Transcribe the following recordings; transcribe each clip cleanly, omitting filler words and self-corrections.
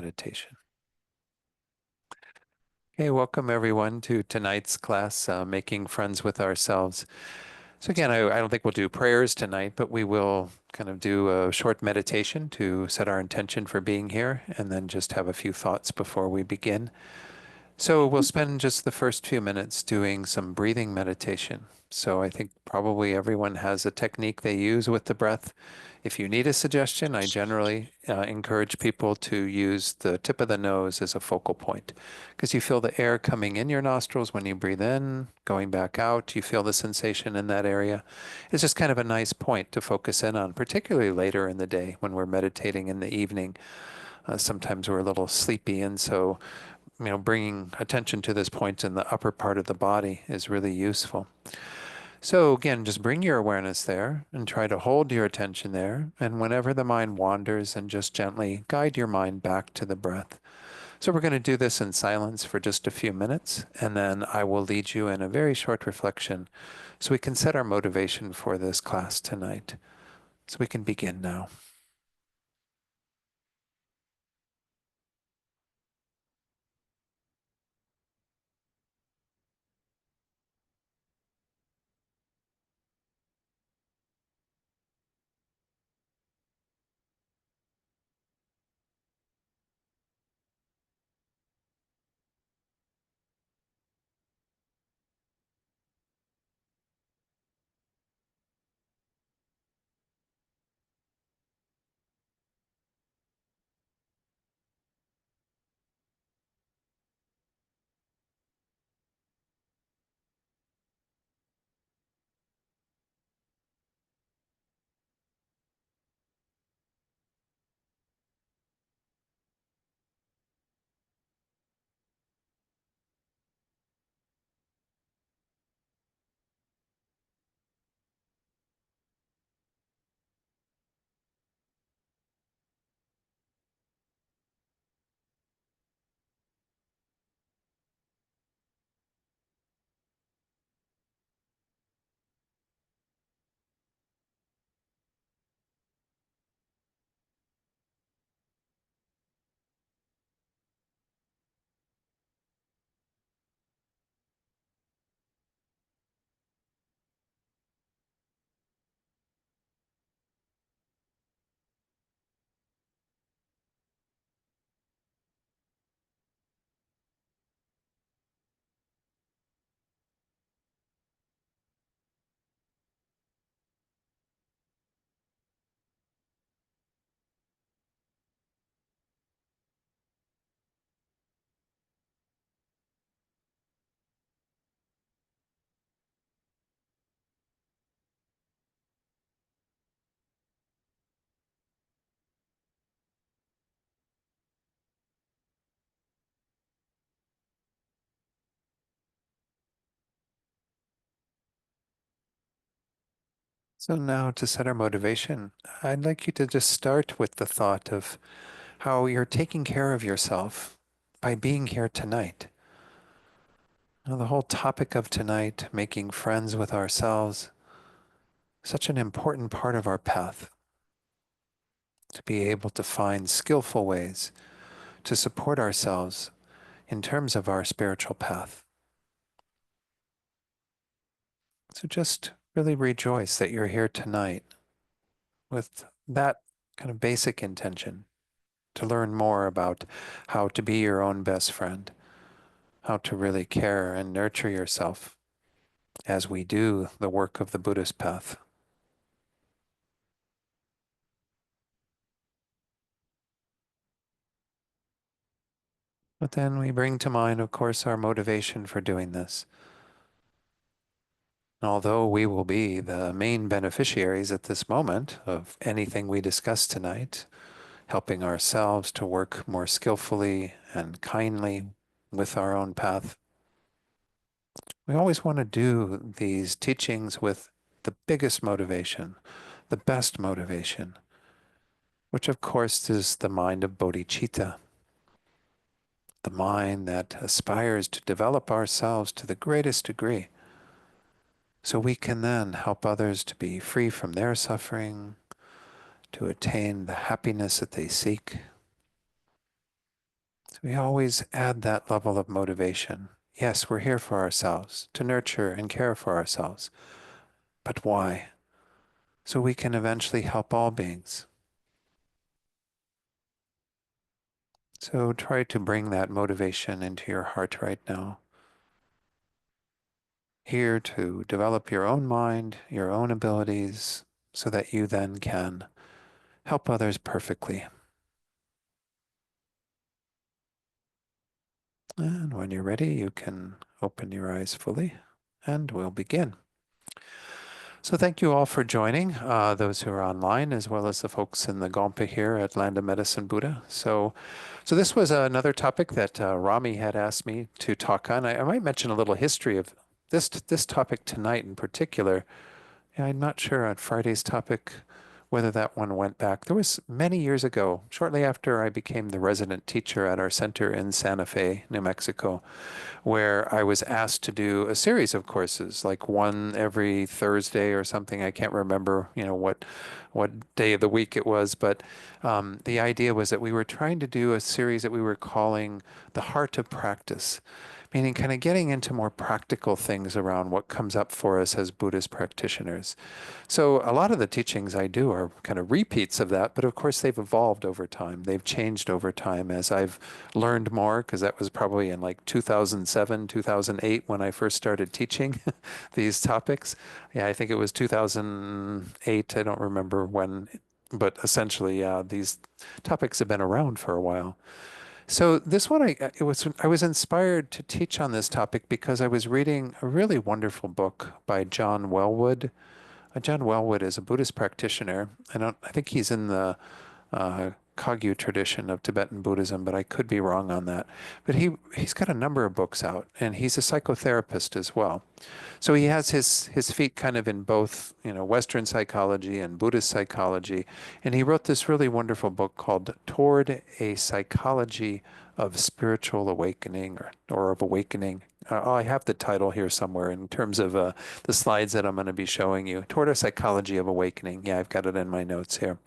Meditation. Okay, welcome everyone to tonight's class, Making Friends with Ourselves. So again, I don't think we'll do prayers tonight, but we will kind of do a short meditation to set our intention for being here, and then just have a few thoughts before we begin. So we'll spend just the first few minutes doing some breathing meditation. So I think probably everyone has a technique they use with the breath. If you need a suggestion, I generally encourage people to use the tip of the nose as a focal point because you feel the air coming in your nostrils when you breathe in, going back out. You feel the sensation in that area. It's just kind of a nice point to focus in on, particularly later in the day when we're meditating in the evening. Sometimes we're a little sleepy, and so bringing attention to this point in the upper part of the body is really useful. So again, just bring your awareness there and try to hold your attention there. And whenever the mind wanders, and just gently guide your mind back to the breath. So we're going to do this in silence for just a few minutes, and then I will lead you in a very short reflection so we can set our motivation for this class tonight. So we can begin now. So now to set our motivation, I'd like you to just start with the thought of how you're taking care of yourself by being here tonight. Now, the whole topic of tonight, making friends with ourselves, such an important part of our path, to be able to find skillful ways to support ourselves in terms of our spiritual path. So just really rejoice that you're here tonight with that kind of basic intention to learn more about how to be your own best friend, how to really care and nurture yourself as we do the work of the Buddhist path. But then we bring to mind, of course, our motivation for doing this. Although we will be the main beneficiaries at this moment of anything we discuss tonight, helping ourselves to work more skillfully and kindly with our own path, we always want to do these teachings with the biggest motivation, the best motivation, which of course is the mind of bodhicitta, the mind that aspires to develop ourselves to the greatest degree, so we can then help others to be free from their suffering, to attain the happiness that they seek. So we always add that level of motivation. Yes, we're here for ourselves, to nurture and care for ourselves. But why? So we can eventually help all beings. So try to bring that motivation into your heart right now. Here to develop your own mind, your own abilities, so that you then can help others perfectly. And when you're ready, you can open your eyes fully and we'll begin. So thank you all for joining, those who are online, as well as the folks in the Gompa here at Land of Medicine Buddha. So this was another topic that Rami had asked me to talk on. I might mention a little history of this topic tonight in particular. Yeah, I'm not sure on Friday's topic whether that one went back. There was many years ago, shortly after I became the resident teacher at our center in Santa Fe, New Mexico, where I was asked to do a series of courses, like one every Thursday or something. I can't remember, what day of the week it was, but the idea was that we were trying to do a series that we were calling The Heart of Practice, meaning kind of getting into more practical things around what comes up for us as Buddhist practitioners. So a lot of the teachings I do are kind of repeats of that, but of course they've evolved over time. They've changed over time as I've learned more, because that was probably in like 2007, 2008 when I first started teaching these topics. Yeah, I think it was 2008. I don't remember when, but essentially, yeah, these topics have been around for a while. So this one, I was inspired to teach on this topic because I was reading a really wonderful book by John Welwood. John Welwood is a Buddhist practitioner. I think he's in the Kagyu tradition of Tibetan Buddhism, but I could be wrong on that. But he's got a number of books out, and he's a psychotherapist as well. So he has his feet kind of in both, Western psychology and Buddhist psychology. And he wrote this really wonderful book called Toward a Psychology of Spiritual Awakening or of Awakening. I have the title here somewhere in terms of the slides that I'm going to be showing you. Toward a Psychology of Awakening. Yeah, I've got it in my notes here.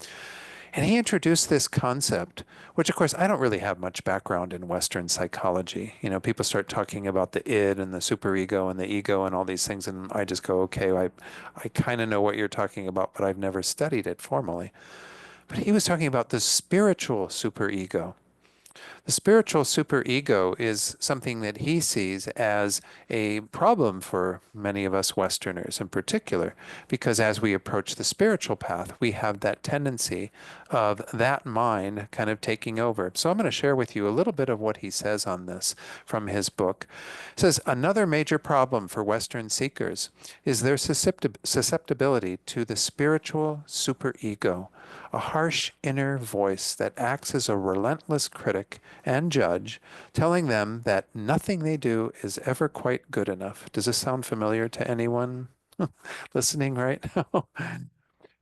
And he introduced this concept, which of course I don't really have much background in Western psychology. People start talking about the id and the superego and the ego and all these things, and I just go, okay, I kind of know what you're talking about, but I've never studied it formally. But he was talking about the spiritual superego. The spiritual superego is something that he sees as a problem for many of us Westerners in particular, because as we approach the spiritual path, we have that tendency of that mind kind of taking over. So I'm going to share with you a little bit of what he says on this from his book. It says, another major problem for Western seekers is their susceptibility to the spiritual superego, a harsh inner voice that acts as a relentless critic and judge, telling them that nothing they do is ever quite good enough. Does this sound familiar to anyone listening right now?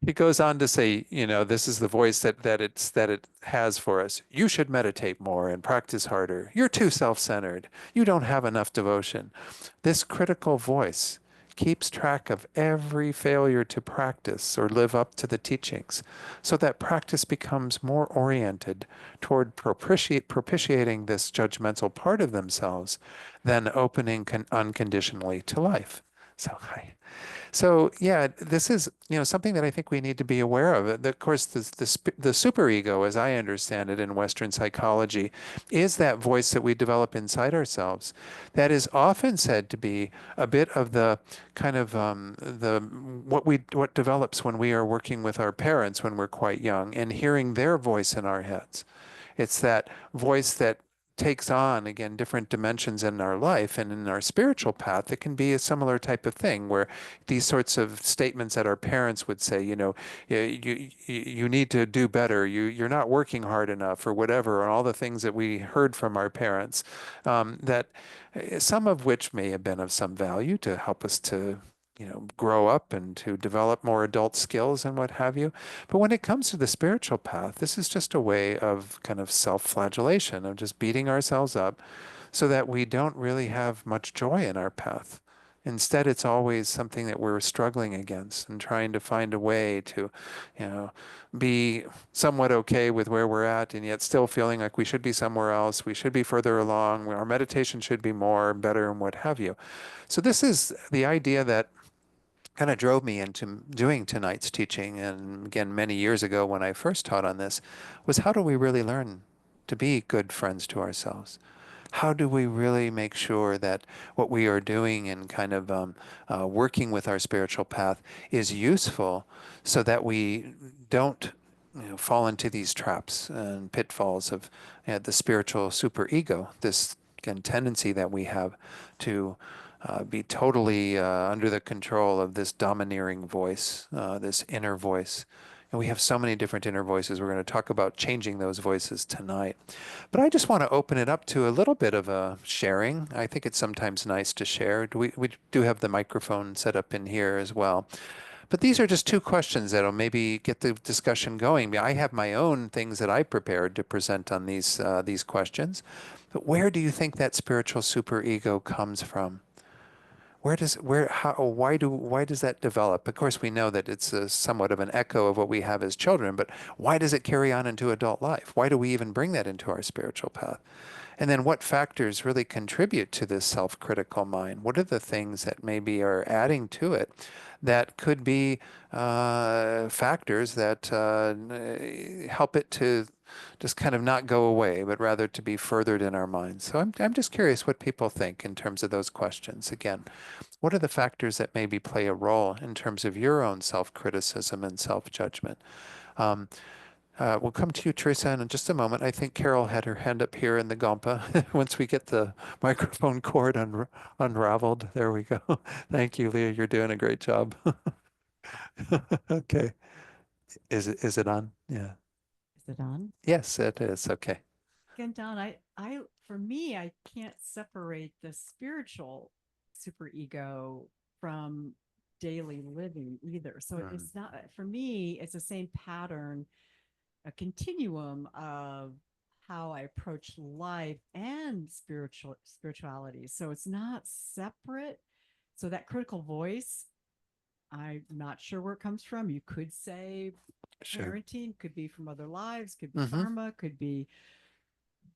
He goes on to say, this is the voice that it has for us. You should meditate more and practice harder. You're too self-centered. You don't have enough devotion. This critical voice keeps track of every failure to practice or live up to the teachings, so that practice becomes more oriented toward propitiating this judgmental part of themselves than opening unconditionally to life. So yeah, this is something that I think we need to be aware of. Of course, the superego, as I understand it in Western psychology, is that voice that we develop inside ourselves, that is often said to be a bit of the kind of the what develops when we are working with our parents when we're quite young and hearing their voice in our heads. It's that voice that takes on again different dimensions in our life and in our spiritual path. It can be a similar type of thing where these sorts of statements that our parents would say, you need to do better, you're not working hard enough or whatever, and all the things that we heard from our parents, that some of which may have been of some value to help us to grow up and to develop more adult skills and what have you. But when it comes to the spiritual path, this is just a way of kind of self-flagellation, of just beating ourselves up so that we don't really have much joy in our path. Instead, it's always something that we're struggling against and trying to find a way to, you know, be somewhat okay with where we're at and yet still feeling like we should be somewhere else. We should be further along. Our meditation should be more, better, and what have you. So this is the idea that kind of drove me into doing tonight's teaching. And again, many years ago when I first taught on this, was how do we really learn to be good friends to ourselves? How do we really make sure that what we are doing and kind of working with our spiritual path is useful so that we don't fall into these traps and pitfalls of the spiritual superego, this again, tendency that we have to be totally under the control of this domineering voice, this inner voice. And we have so many different inner voices. We're going to talk about changing those voices tonight. But I just want to open it up to a little bit of a sharing. I think it's sometimes nice to share. We do have the microphone set up in here as well. But these are just two questions that'll maybe get the discussion going. I have my own things that I prepared to present on these questions. But where do you think that spiritual superego comes from? Why does that develop? Of course, we know that it's somewhat of an echo of what we have as children, but why does it carry on into adult life? Why do we even bring that into our spiritual path? And then what factors really contribute to this self-critical mind? What are the things that maybe are adding to it that could be factors that help it to just kind of not go away, but rather to be furthered in our minds? So I'm just curious what people think in terms of those questions. Again, what are the factors that maybe play a role in terms of your own self-criticism and self-judgment? Um, we'll come to you, Teresa, in just a moment. I think Carol had her hand up here in the Gompa. Once we get the microphone cord unraveled, there we go. Thank you, Leah. You're doing a great job. Okay. Is it on? Yeah. Is it on? Yes, it is. Okay. Again, Don, for me, I can't separate the spiritual superego from daily living either. So Mm, it's not, for me, it's the same pattern, a continuum of how I approach life and spirituality. So it's not separate. So that critical voice, I'm not sure where it comes from. You could say sure. parenting, could be from other lives, could be Mm-hmm. karma, could be,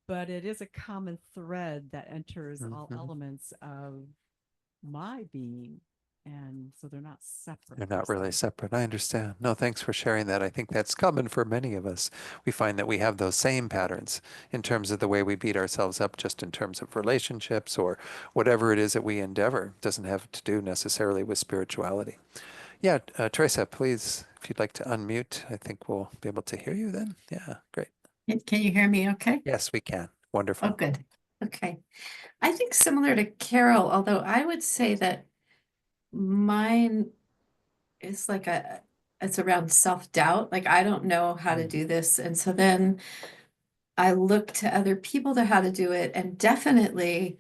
but it is a common thread that enters all Mm-hmm. elements of my being. And so they're not separate They're per not really se. separate. I understand. No, thanks for sharing that. I think that's common for many of us. We find that we have those same patterns in terms of the way we beat ourselves up, just in terms of relationships or whatever it is that we endeavor. It doesn't have to do necessarily with spirituality. Yeah, Teresa, please, if you'd like to unmute, I think we'll be able to hear you then. Yeah, great. Can you hear me okay? Yes, we can. Oh, Wonderful. good. Okay. I think similar to Carol, although I would say that mine is like it's around self-doubt. Like I don't know how to Mm, do this. And so then I look to other people to how to do it. And definitely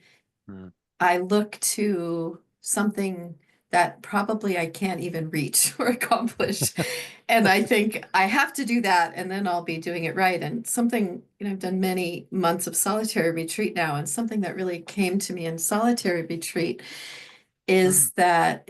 mm. I look to something that probably I can't even reach or accomplish. And I think I have to do that and then I'll be doing it right. And something, I've done many months of solitary retreat now, and something that really came to me in solitary retreat Mm, is that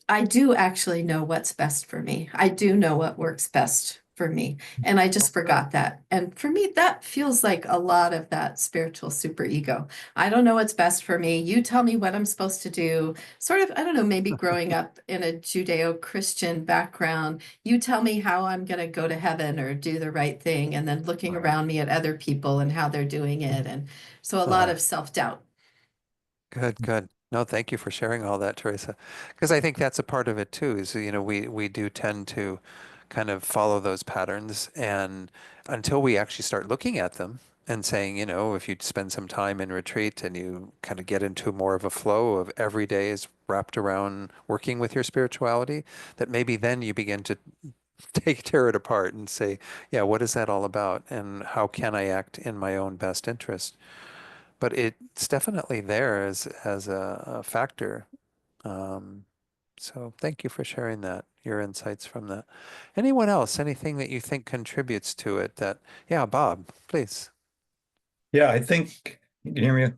I do actually know what's best for me. I do know what works best for me. And I oh, just good. forgot that. And for me, that feels like a lot of that spiritual superego. I don't know what's best for me. You tell me what I'm supposed to do. Sort of, I don't know, maybe growing up in a Judeo-Christian background, you tell me how I'm going to go to heaven or do the right thing, and then looking Right. around me at other people and how they're doing it. And so a lot Uh, of self-doubt. Good, good. No, thank you for sharing all that, Teresa. Because I think that's a part of it too, is, we do tend to kind of follow those patterns, and until we actually start looking at them and saying, if you spend some time in retreat and you kind of get into more of a flow of every day is wrapped around working with your spirituality, that maybe then you begin to tear it apart and say, yeah, what is that all about? And how can I act in my own best interest? But it's definitely there as a factor. Um, so thank you for sharing that, your insights from that. Anyone else, anything that you think contributes to it that, yeah, Bob, please. Yeah, I think you can hear me.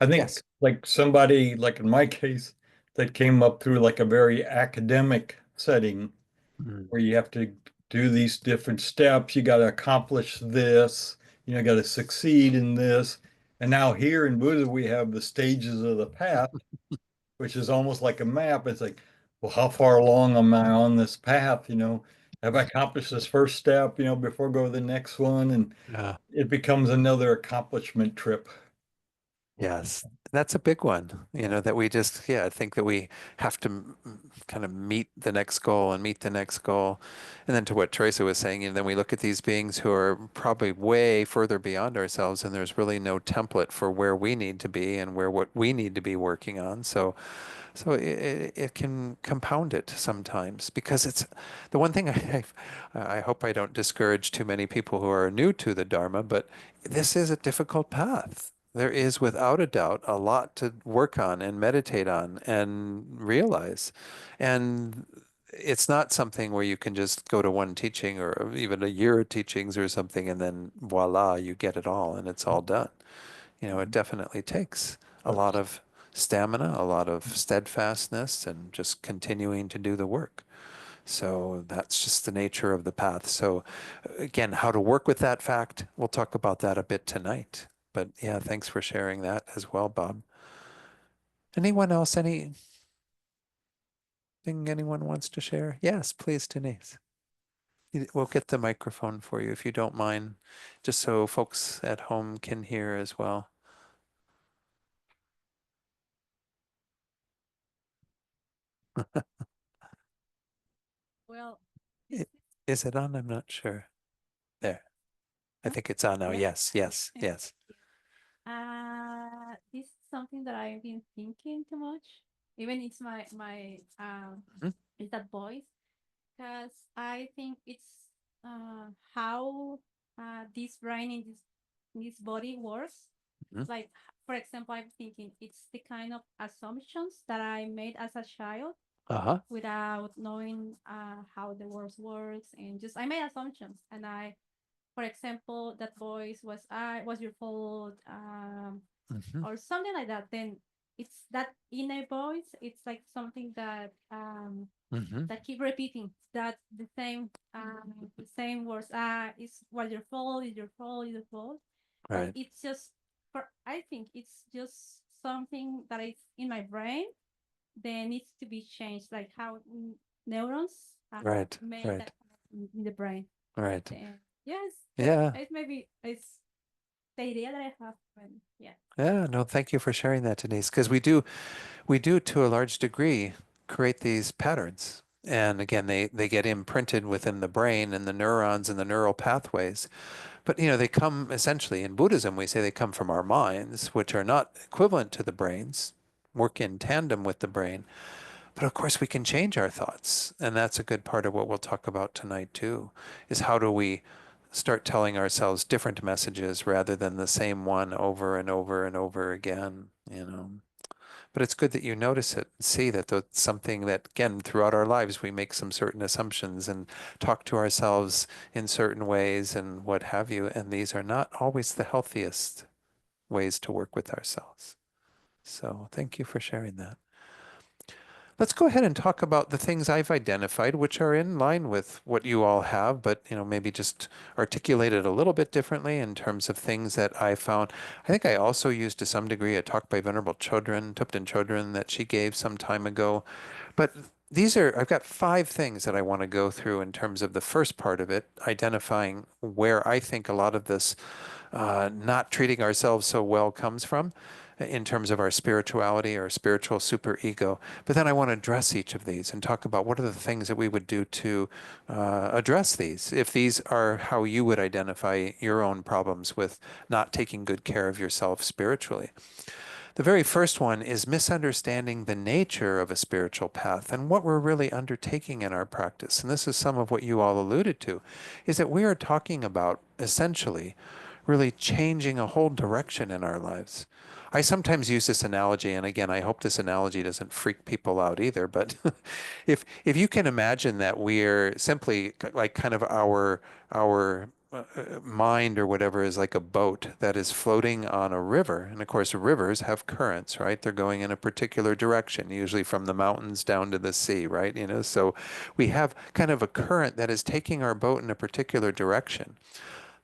I think Yes. like somebody, like in my case, that came up through like a very academic setting Mm. where you have to do these different steps. You got to accomplish this, got to succeed in this. And now here in Buddhism, we have the stages of the path, which is almost like a map. It's like, well, how far along am I on this path? Have I accomplished this first step, before I go to the next one? And Yeah. it becomes another accomplishment trip. Yes, that's a big one, that we just, yeah, I think that we have to kind of meet the next goal and meet the next goal. And then to what Teresa was saying, then we look at these beings who are probably way further beyond ourselves, and there's really no template for where we need to be and where what we need to be working on. So it can compound it sometimes because it's the one thing I hope I don't discourage too many people who are new to the Dharma, but this is a difficult path. There is without a doubt a lot to work on and meditate on and realize. And it's not something where you can just go to one teaching or even a year of teachings or something and then voila, you get it all and it's all done. It definitely takes a lot of stamina, a lot of steadfastness, and just continuing to do the work. So that's just the nature of the path. So, again, how to work with that fact, we'll talk about that a bit tonight. But yeah, thanks for sharing that as well, Bob. Anyone else? Anything anyone wants to share? Yes, please, Denise. We'll get the microphone for you if you don't mind, just so folks at home can hear as well. Well, this I- Is it on? I'm not sure. There. I Huh? think it's on now. Yeah. Yes, yes, Thank yes. you. This is something that I've been thinking too much. Even it's my Mhm, is that voice because I think it's how this brain in this body works. mhm. Like for example, I'm thinking it's the kind of assumptions that I made as a child Uh-huh. without knowing how the words works, and just I made assumptions, and for example, that voice was your fault, Hmm. or something like that. Then it's that inner voice. It's like something that Hmm. that keep repeating that the same words. It's was your fault. It's your fault. It's your fault. And Right, it's just I think it's just something that is in my brain. Then needs to be changed, like how neurons right, make right, that in the brain. right. And yes, Yeah, it's maybe it's the idea that I have when yeah. yeah. No, thank you for sharing that, Denise, because we do to a large degree create these patterns. And again, they get imprinted within the brain and the neurons and the neural pathways. But they come essentially in Buddhism, we say they come from our minds, which are not equivalent to the brains, work in tandem with the brain. But of course, we can change our thoughts. And that's a good part of what we'll talk about tonight, too, is how do we start telling ourselves different messages rather than the same one over and over and over again. But it's good that you notice it and see that that's something that, again, throughout our lives, we make some certain assumptions and talk to ourselves in certain ways and what have you. And these are not always the healthiest ways to work with ourselves. So thank you for sharing that. Let's go ahead and talk about the things I've identified, which are in line with what you all have, but maybe just articulated a little bit differently in terms of things that I found. I think I also used to some degree a talk by Venerable Thupten Chodron that she gave some time ago. But I've got 5 things that I want to go through in terms of the first part of it, identifying where I think a lot of this not treating ourselves so well comes from in terms of our spirituality or spiritual superego. But then I want to address each of these and talk about what are the things that we would do to address these, if these are how you would identify your own problems with not taking good care of yourself spiritually. The very first one is misunderstanding the nature of a spiritual path and what we're really undertaking in our practice. And this is some of what you all alluded to, is that we are talking about essentially really changing a whole direction in our lives. I sometimes use this analogy, and again, I hope this analogy doesn't freak people out either, but if you can imagine that we're simply like kind of our mind or whatever is like a boat that is floating on a river. And of course, rivers have currents, right? They're going in a particular direction, usually from the mountains down to the sea, right? So we have kind of a current that is taking our boat in a particular direction.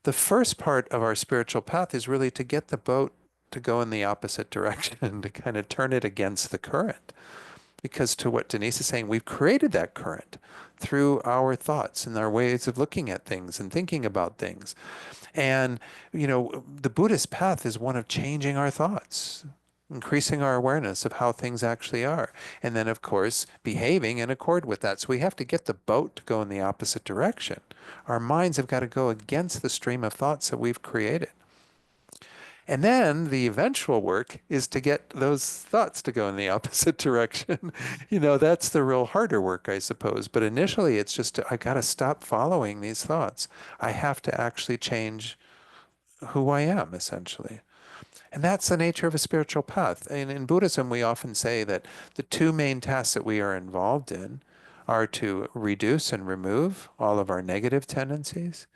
The first part of our spiritual path is really to get the boat to go in the opposite direction, to kind of turn it against the current. Because to what Denise is saying, we've created that current through our thoughts and our ways of looking at things and thinking about things. And, the Buddhist path is one of changing our thoughts, increasing our awareness of how things actually are. And then, of course, behaving in accord with that. So we have to get the boat to go in the opposite direction. Our minds have got to go against the stream of thoughts that we've created. And then the eventual work is to get those thoughts to go in the opposite direction. That's the real harder work, I suppose. But initially, it's just, I got to stop following these thoughts. I have to actually change who I am, essentially. And that's the nature of a spiritual path. And in Buddhism, we often say that the two main tasks that we are involved in are to reduce and remove all of our negative tendencies,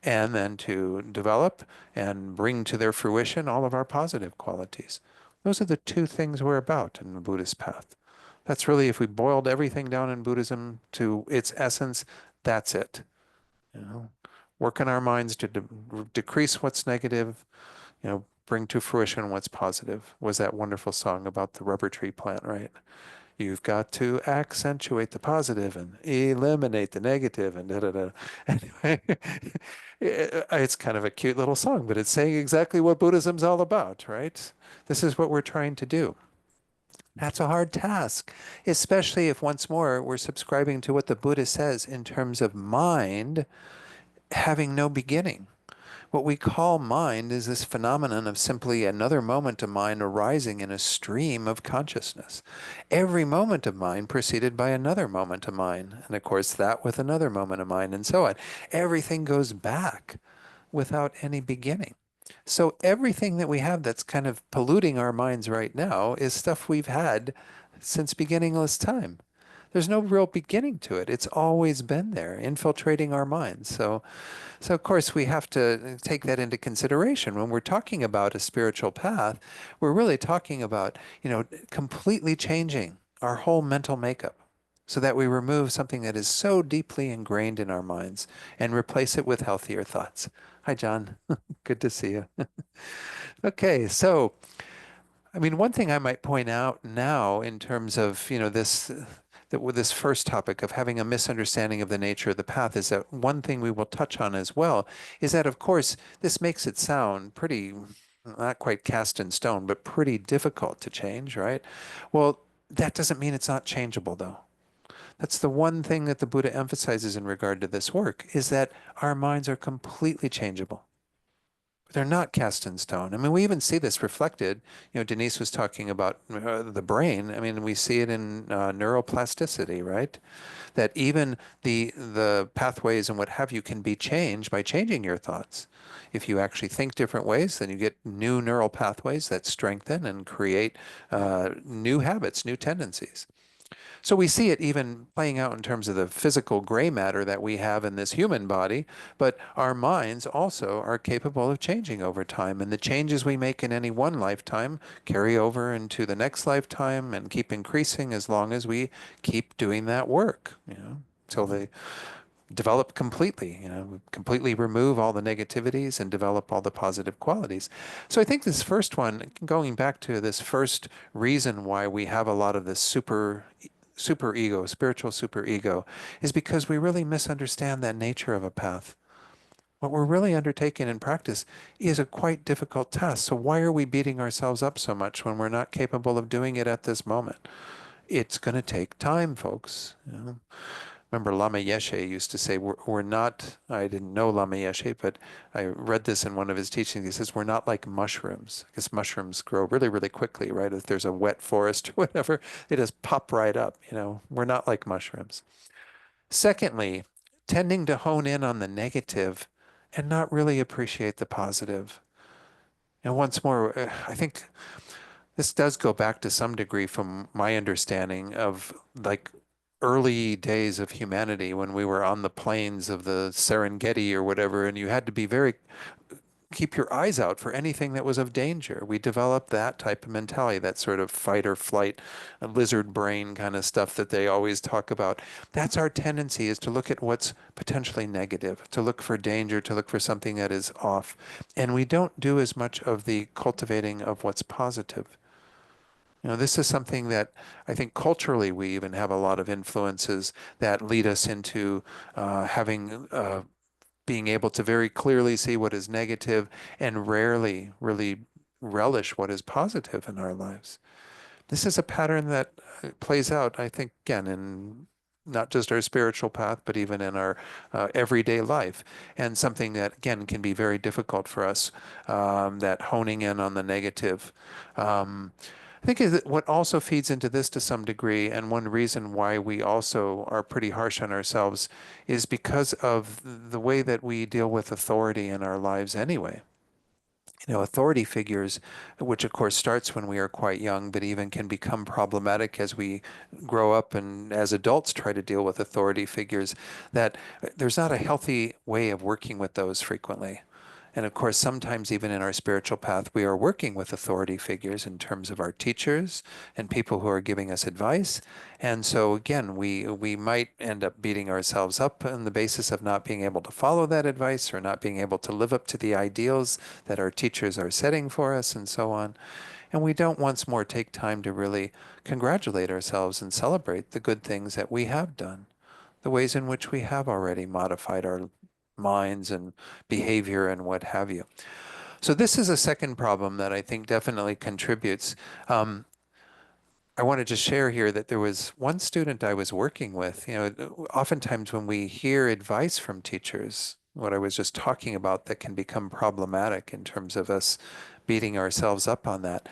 and then to develop and bring to their fruition all of our positive qualities. Those are the two things we're about in the Buddhist path. That's really, if we boiled everything down in Buddhism to its essence, that's it. Work in our minds to decrease what's negative, bring to fruition what's positive. Was that wonderful song about the rubber tree plant, right? You've got to accentuate the positive and eliminate the negative and da da da. Anyway, it's kind of a cute little song, but it's saying exactly what Buddhism's all about, right? This is what we're trying to do. That's a hard task, especially if once more we're subscribing to what the Buddha says in terms of mind having no beginning. What we call mind is this phenomenon of simply another moment of mind arising in a stream of consciousness. Every moment of mind preceded by another moment of mind, and of course that with another moment of mind, and so on. Everything goes back without any beginning. So everything that we have that's kind of polluting our minds right now is stuff we've had since beginningless time. There's no real beginning to it. It's always been there, infiltrating our minds. So of course we have to take that into consideration when we're talking about a spiritual path. We're really talking about, completely changing our whole mental makeup so that we remove something that is so deeply ingrained in our minds and replace it with healthier thoughts. Hi, John. Good to see you. Okay, so one thing I might point out now in terms of, that with this first topic of having a misunderstanding of the nature of the path is that one thing we will touch on as well is that, of course, this makes it sound pretty, not quite cast in stone, but pretty difficult to change, right? Well, that doesn't mean it's not changeable, though. That's the one thing that the Buddha emphasizes in regard to this work, is that our minds are completely changeable. They're not cast in stone. We even see this reflected. Denise was talking about the brain. We see it in neuroplasticity, right? That even the pathways and what have you can be changed by changing your thoughts. If you actually think different ways, then you get new neural pathways that strengthen and create new habits, new tendencies. So we see it even playing out in terms of the physical gray matter that we have in this human body, but our minds also are capable of changing over time. And the changes we make in any one lifetime carry over into the next lifetime and keep increasing as long as we keep doing that work, until they develop completely, completely remove all the negativities and develop all the positive qualities. So I think this first one, going back to this first reason why we have a lot of this super ego, spiritual super ego, is because we really misunderstand that nature of a path. What we're really undertaking in practice is a quite difficult task. So why are we beating ourselves up so much when we're not capable of doing it at this moment? It's going to take time, folks. Remember Lama Yeshe used to say, we're not, I didn't know Lama Yeshe, but I read this in one of his teachings. He says, we're not like mushrooms, because mushrooms grow really, really quickly, right? If there's a wet forest or whatever, they just pop right up. We're not like mushrooms. Secondly, tending to hone in on the negative and not really appreciate the positive. And once more, I think this does go back to some degree from my understanding of like early days of humanity when we were on the plains of the Serengeti or whatever, and you had to be very keep your eyes out for anything that was of danger. We developed that type of mentality, that sort of fight or flight, lizard brain kind of stuff that they always talk about. That's our tendency, is to look at what's potentially negative, to look for danger, to look for something that is off. And we don't do as much of the cultivating of what's positive. This is something that I think culturally we even have a lot of influences that lead us into having being able to very clearly see what is negative and rarely really relish what is positive in our lives. This is a pattern that plays out, I think, again, in not just our spiritual path, but even in our everyday life, and something that, again, can be very difficult for us, that honing in on the negative. Um, I think is what also feeds into this to some degree, and one reason why we also are pretty harsh on ourselves is because of the way that we deal with authority in our lives anyway. Authority figures, which of course starts when we are quite young, but even can become problematic as we grow up and as adults try to deal with authority figures, that there's not a healthy way of working with those frequently. And of course, sometimes even in our spiritual path, we are working with authority figures in terms of our teachers and people who are giving us advice. And so again, we might end up beating ourselves up on the basis of not being able to follow that advice or not being able to live up to the ideals that our teachers are setting for us and so on. And we don't once more take time to really congratulate ourselves and celebrate the good things that we have done, the ways in which we have already modified our minds and behavior and what have you. So this is a second problem that I think definitely contributes. I wanted to share here that there was one student I was working with. Oftentimes when we hear advice from teachers, what I was just talking about that can become problematic in terms of us beating ourselves up on that.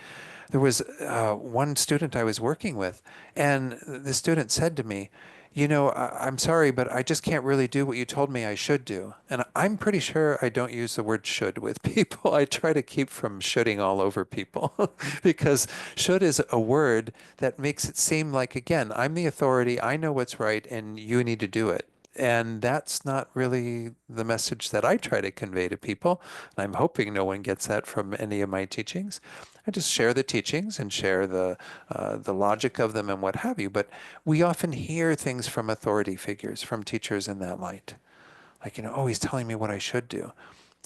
There was one student I was working with, and the student said to me, I'm sorry, but I just can't really do what you told me I should do. And I'm pretty sure I don't use the word should with people. I try to keep from shoulding all over people because should is a word that makes it seem like, again, I'm the authority, I know what's right, and you need to do it. And that's not really the message that I try to convey to people. I'm hoping no one gets that from any of my teachings. I just share the teachings and share the logic of them and what have you. But we often hear things from authority figures, from teachers in that light. Like, oh, he's telling me what I should do.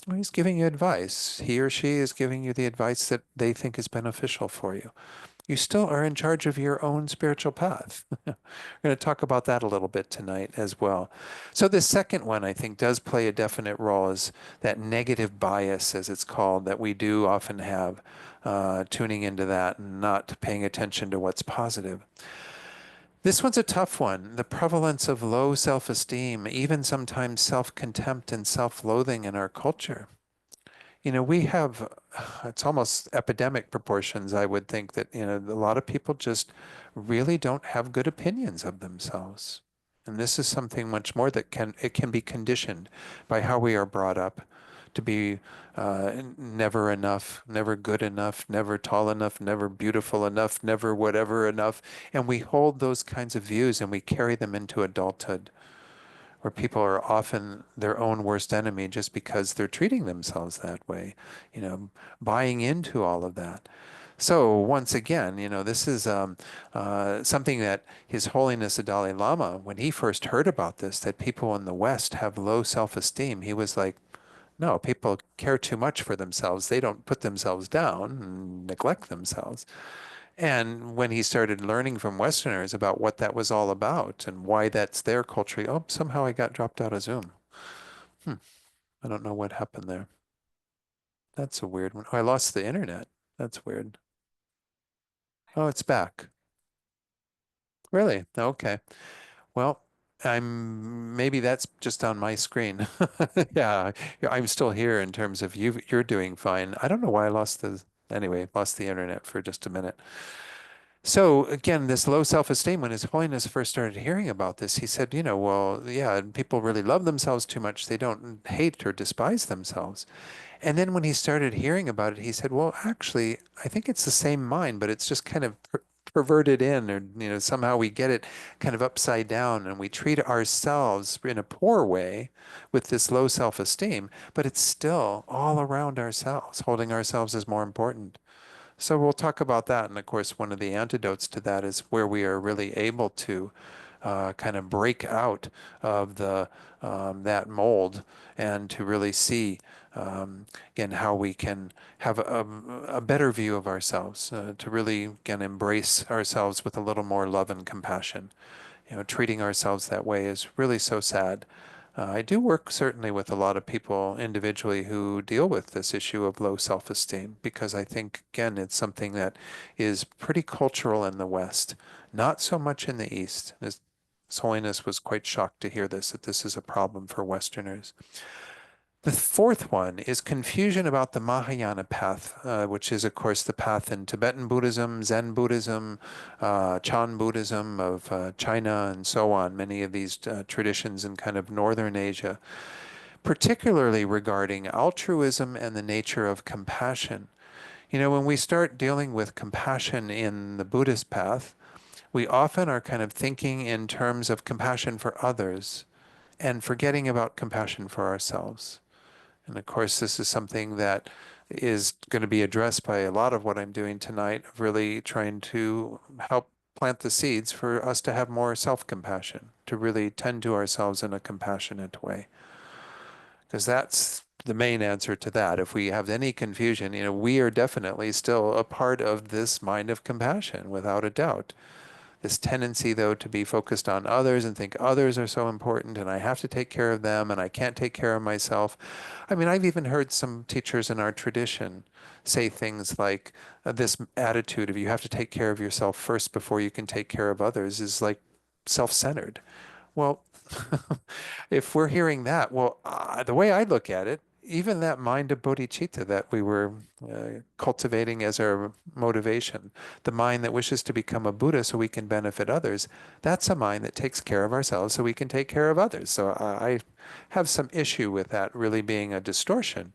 Well, he's giving you advice. He or she is giving you the advice that they think is beneficial for you. You still are in charge of your own spiritual path. We're going to talk about that a little bit tonight as well. So the second one, I think, does play a definite role, is that negative bias, as it's called, that we do often have, tuning into that and not paying attention to what's positive. This one's a tough one. The prevalence of low self-esteem, even sometimes self-contempt and self-loathing in our culture. We have, it's almost epidemic proportions, I would think, that, a lot of people just really don't have good opinions of themselves. And this is something much more that it can be conditioned by how we are brought up to be never enough, never good enough, never tall enough, never beautiful enough, never whatever enough. And we hold those kinds of views and we carry them into adulthood, where people are often their own worst enemy just because they're treating themselves that way, buying into all of that. So once again, this is something that His Holiness the Dalai Lama, when he first heard about this, that people in the West have low self-esteem, he was like, no, people care too much for themselves. They don't put themselves down and neglect themselves. And when he started learning from Westerners about what that was all about and why that's their culture, oh, somehow I got dropped out of Zoom. I don't know what happened there. That's a weird one. Oh, I lost the internet. That's weird. Oh, it's back. Really? Okay. Well, maybe that's just on my screen. Yeah, I'm still here in terms of you're doing fine. I don't know why I lost the internet for just a minute. So again, this low self-esteem, when His Holiness first started hearing about this, he said, well, yeah, people really love themselves too much. They don't hate or despise themselves. And then when he started hearing about it, he said, well, actually, I think it's the same mind, but it's just kind of perverted in, or somehow we get it kind of upside down, and we treat ourselves in a poor way with this low self-esteem, but it's still all around ourselves. Holding ourselves is more important. So we'll talk about that. And of course, one of the antidotes to that is where we are really able to kind of break out of that mold, and to really see again how we can have a better view of ourselves, to really again embrace ourselves with a little more love and compassion. Treating ourselves that way is really so sad. I do work certainly with a lot of people individually who deal with this issue of low self-esteem, because I think, again, it's something that is pretty cultural in the West, not so much in the East. His Holiness was quite shocked to hear this, that this is a problem for Westerners. The fourth one is confusion about the Mahayana path, which is, of course, the path in Tibetan Buddhism, Zen Buddhism, Chan Buddhism of China, and so on, many of these traditions in kind of Northern Asia, particularly regarding altruism and the nature of compassion. When we start dealing with compassion in the Buddhist path, we often are kind of thinking in terms of compassion for others and forgetting about compassion for ourselves. And of course, this is something that is going to be addressed by a lot of what I'm doing tonight, of really trying to help plant the seeds for us to have more self-compassion, to really tend to ourselves in a compassionate way. Because that's the main answer to that. If we have any confusion, we are definitely still a part of this mind of compassion, without a doubt. This tendency, though, to be focused on others and think others are so important and I have to take care of them and I can't take care of myself. I mean, I've even heard some teachers in our tradition say things like this attitude of you have to take care of yourself first before you can take care of others is like self-centered. Well, if we're hearing that, well, the way I look at it, even that mind of bodhicitta that we were cultivating as our motivation, the mind that wishes to become a Buddha so we can benefit others, that's a mind that takes care of ourselves so we can take care of others. So I have some issue with that really being a distortion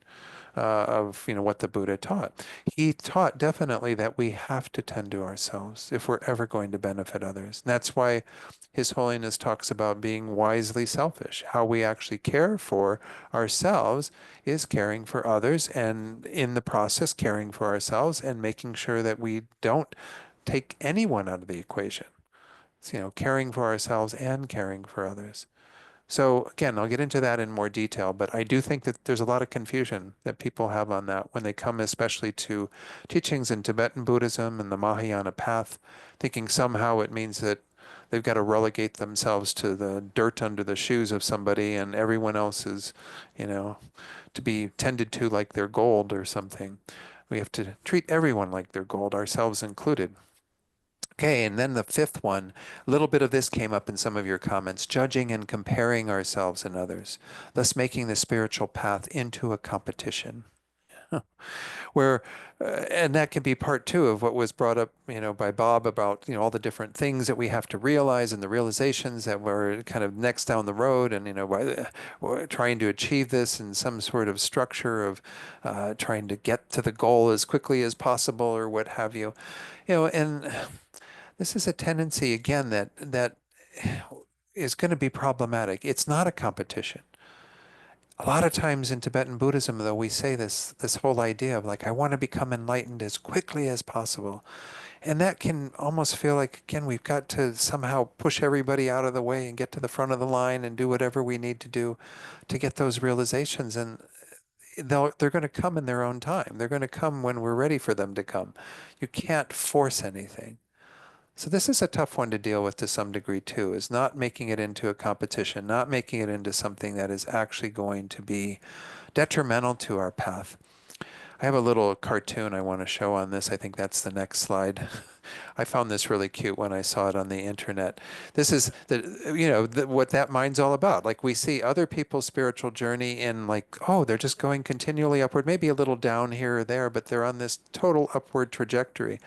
of what the Buddha taught. He taught definitely that we have to tend to ourselves if we're ever going to benefit others. And that's why His Holiness talks about being wisely selfish. How we actually care for ourselves is caring for others, and in the process caring for ourselves and making sure that we don't take anyone out of the equation. It's, caring for ourselves and caring for others. So again, I'll get into that in more detail, but I do think that there's a lot of confusion that people have on that when they come especially to teachings in Tibetan Buddhism and the Mahayana path, thinking somehow it means that they've got to relegate themselves to the dirt under the shoes of somebody and everyone else is, to be tended to like they're gold or something. We have to treat everyone like they're gold, ourselves included. Okay, and then the fifth one, a little bit of this came up in some of your comments, judging and comparing ourselves and others, thus making the spiritual path into a competition. Where, and that can be part two of what was brought up, by Bob about, all the different things that we have to realize and the realizations that we're kind of next down the road, and, we're trying to achieve this in some sort of structure of trying to get to the goal as quickly as possible or what have you. And this is a tendency, again, that is going to be problematic. It's not a competition. A lot of times in Tibetan Buddhism, though, we say this whole idea of like, I want to become enlightened as quickly as possible. And that can almost feel like, again, we've got to somehow push everybody out of the way and get to the front of the line and do whatever we need to do to get those realizations. And they're going to come in their own time. They're going to come when we're ready for them to come. You can't force anything. So this is a tough one to deal with to some degree too, is not making it into a competition, not making it into something that is actually going to be detrimental to our path. I have a little cartoon I want to show on this. I think that's the next slide. I found this really cute when I saw it on the internet. This is what that mind's all about. Like we see other people's spiritual journey in like, oh, they're just going continually upward, maybe a little down here or there, but they're on this total upward trajectory.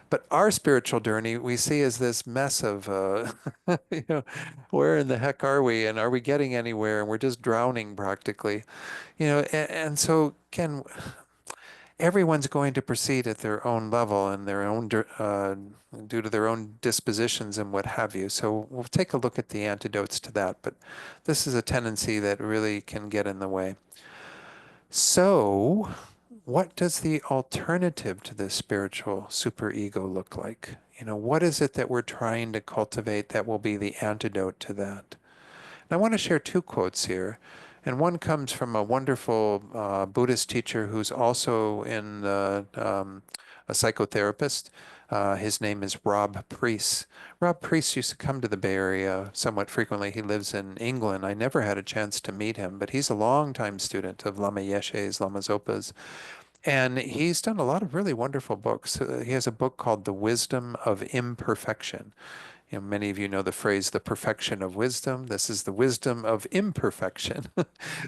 But our spiritual journey we see as this mess of, where in the heck are we? And are we getting anywhere? And we're just drowning practically, and so again, everyone's going to proceed at their own level and their own due to their own dispositions and what have you. So we'll take a look at the antidotes to that, but this is a tendency that really can get in the way. So, what does the alternative to this spiritual superego look like? What is it that we're trying to cultivate that will be the antidote to that? And I want to share two quotes here. And one comes from a wonderful Buddhist teacher who's also a psychotherapist. His name is Rob Priest. Rob Priest used to come to the Bay Area somewhat frequently. He lives in England. I never had a chance to meet him, but he's a longtime student of Lama Yeshe's, Lama Zopa's. And he's done a lot of really wonderful books. He has a book called The Wisdom of Imperfection. Many of you know the phrase, the perfection of wisdom. This is the wisdom of imperfection.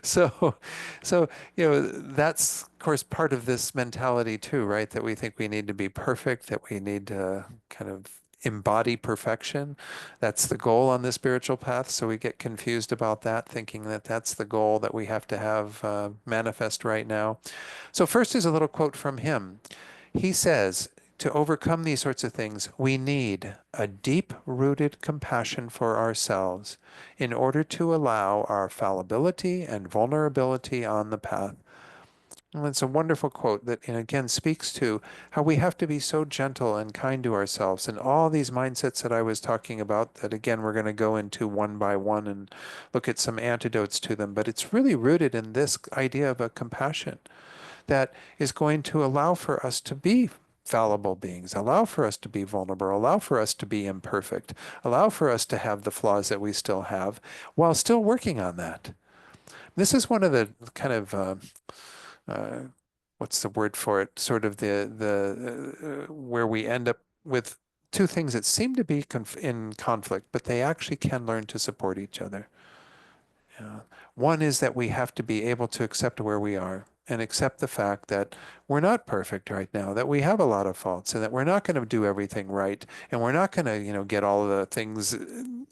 So, that's, of course, part of this mentality too, right? That we think we need to be perfect, that we need to kind of embody perfection. That's the goal on the spiritual path. So we get confused about that, thinking that that's the goal that we have to have manifest right now. So first is a little quote from him. He says, to overcome these sorts of things, we need a deep-rooted compassion for ourselves in order to allow our fallibility and vulnerability on the path. And it's a wonderful quote that, again, speaks to how we have to be so gentle and kind to ourselves. And all these mindsets that I was talking about, that again, we're going to go into one by one and look at some antidotes to them. But it's really rooted in this idea of a compassion that is going to allow for us to be fallible beings, allow for us to be vulnerable, allow for us to be imperfect, allow for us to have the flaws that we still have while still working on that. This is one of the kind of uh, what's the word for it? Sort of the where we end up with two things that seem to be in conflict, but they actually can learn to support each other. One is that we have to be able to accept where we are and accept the fact that we're not perfect right now, that we have a lot of faults, and that we're not going to do everything right, and we're not going to, get all of the things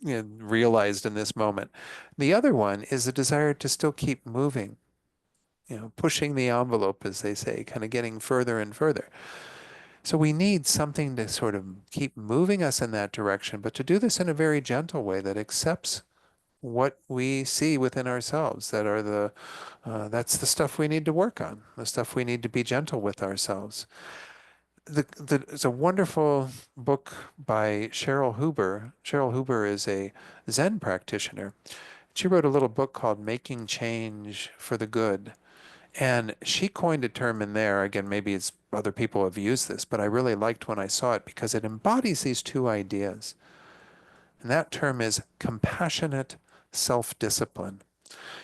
realized in this moment. The other one is the desire to still keep moving, pushing the envelope, as they say, kind of getting further and further. So we need something to sort of keep moving us in that direction, but to do this in a very gentle way that accepts what we see within ourselves, that's the stuff we need to work on, the stuff we need to be gentle with ourselves. It's a wonderful book by Cheryl Huber. Cheryl Huber is a Zen practitioner. She wrote a little book called Making Change for the Good. And she coined a term in there, again, maybe it's other people have used this, but I really liked when I saw it because it embodies these two ideas. And that term is compassionate self-discipline.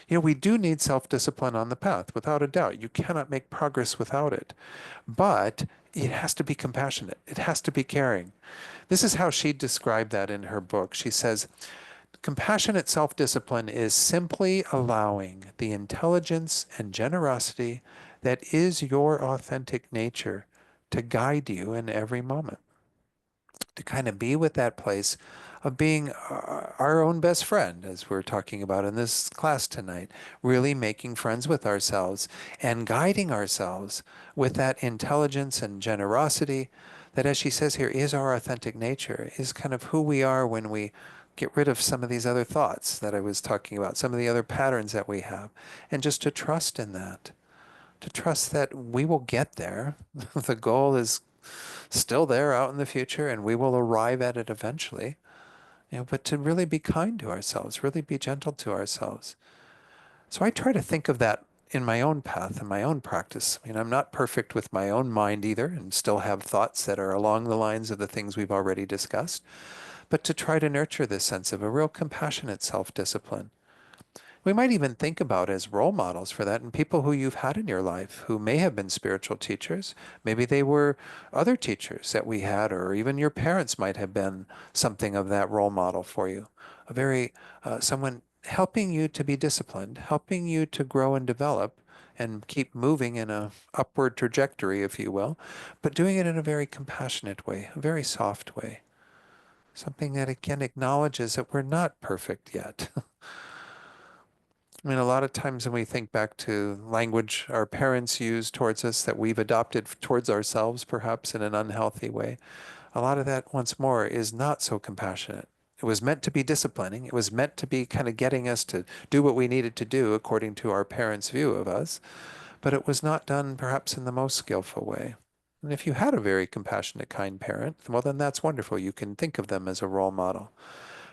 We do need self-discipline on the path, without a doubt. You cannot make progress without it. But it has to be compassionate. It has to be caring. This is how she described that in her book. She says, compassionate self-discipline is simply allowing the intelligence and generosity that is your authentic nature to guide you in every moment, to kind of be with that place of being our own best friend, as we're talking about in this class tonight, really making friends with ourselves and guiding ourselves with that intelligence and generosity that, as she says here, is our authentic nature, is kind of who we are when we get rid of some of these other thoughts that I was talking about, some of the other patterns that we have, and just to trust in that, to trust that we will get there. The goal is still there out in the future, and we will arrive at it eventually. But to really be kind to ourselves, really be gentle to ourselves. So I try to think of that in my own path, in my own practice. I'm not perfect with my own mind either, and still have thoughts that are along the lines of the things we've already discussed, but to try to nurture this sense of a real compassionate self-discipline. We might even think about as role models for that and people who you've had in your life who may have been spiritual teachers. Maybe they were other teachers that we had, or even your parents might have been something of that role model for you. Someone helping you to be disciplined, helping you to grow and develop and keep moving in a upward trajectory, if you will, but doing it in a very compassionate way, a very soft way. Something that again acknowledges that we're not perfect yet. I mean, a lot of times when we think back to language our parents use towards us that we've adopted towards ourselves, perhaps in an unhealthy way, a lot of that, once more, is not so compassionate. It was meant to be disciplining. It was meant to be kind of getting us to do what we needed to do according to our parents' view of us, but it was not done perhaps in the most skillful way. And if you had a very compassionate, kind parent, well, then that's wonderful. You can think of them as a role model.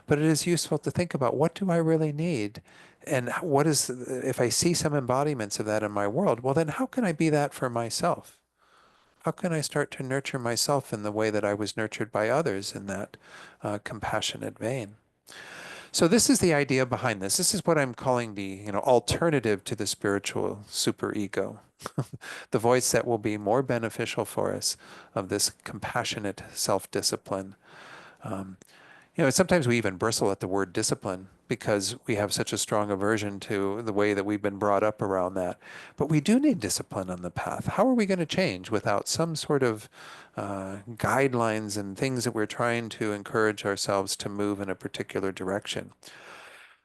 But it is useful to think about, what do I really need? And what is, if I see some embodiments of that in my world, well, then how can I be that for myself? How can I start to nurture myself in the way that I was nurtured by others in that compassionate vein? So this is the idea behind this. This is what I'm calling the, alternative to the spiritual superego, the voice that will be more beneficial for us, of this compassionate self-discipline. Um, Sometimes we even bristle at the word discipline because we have such a strong aversion to the way that we've been brought up around that. But we do need discipline on the path. How are we going to change without some sort of guidelines and things that we're trying to encourage ourselves to move in a particular direction?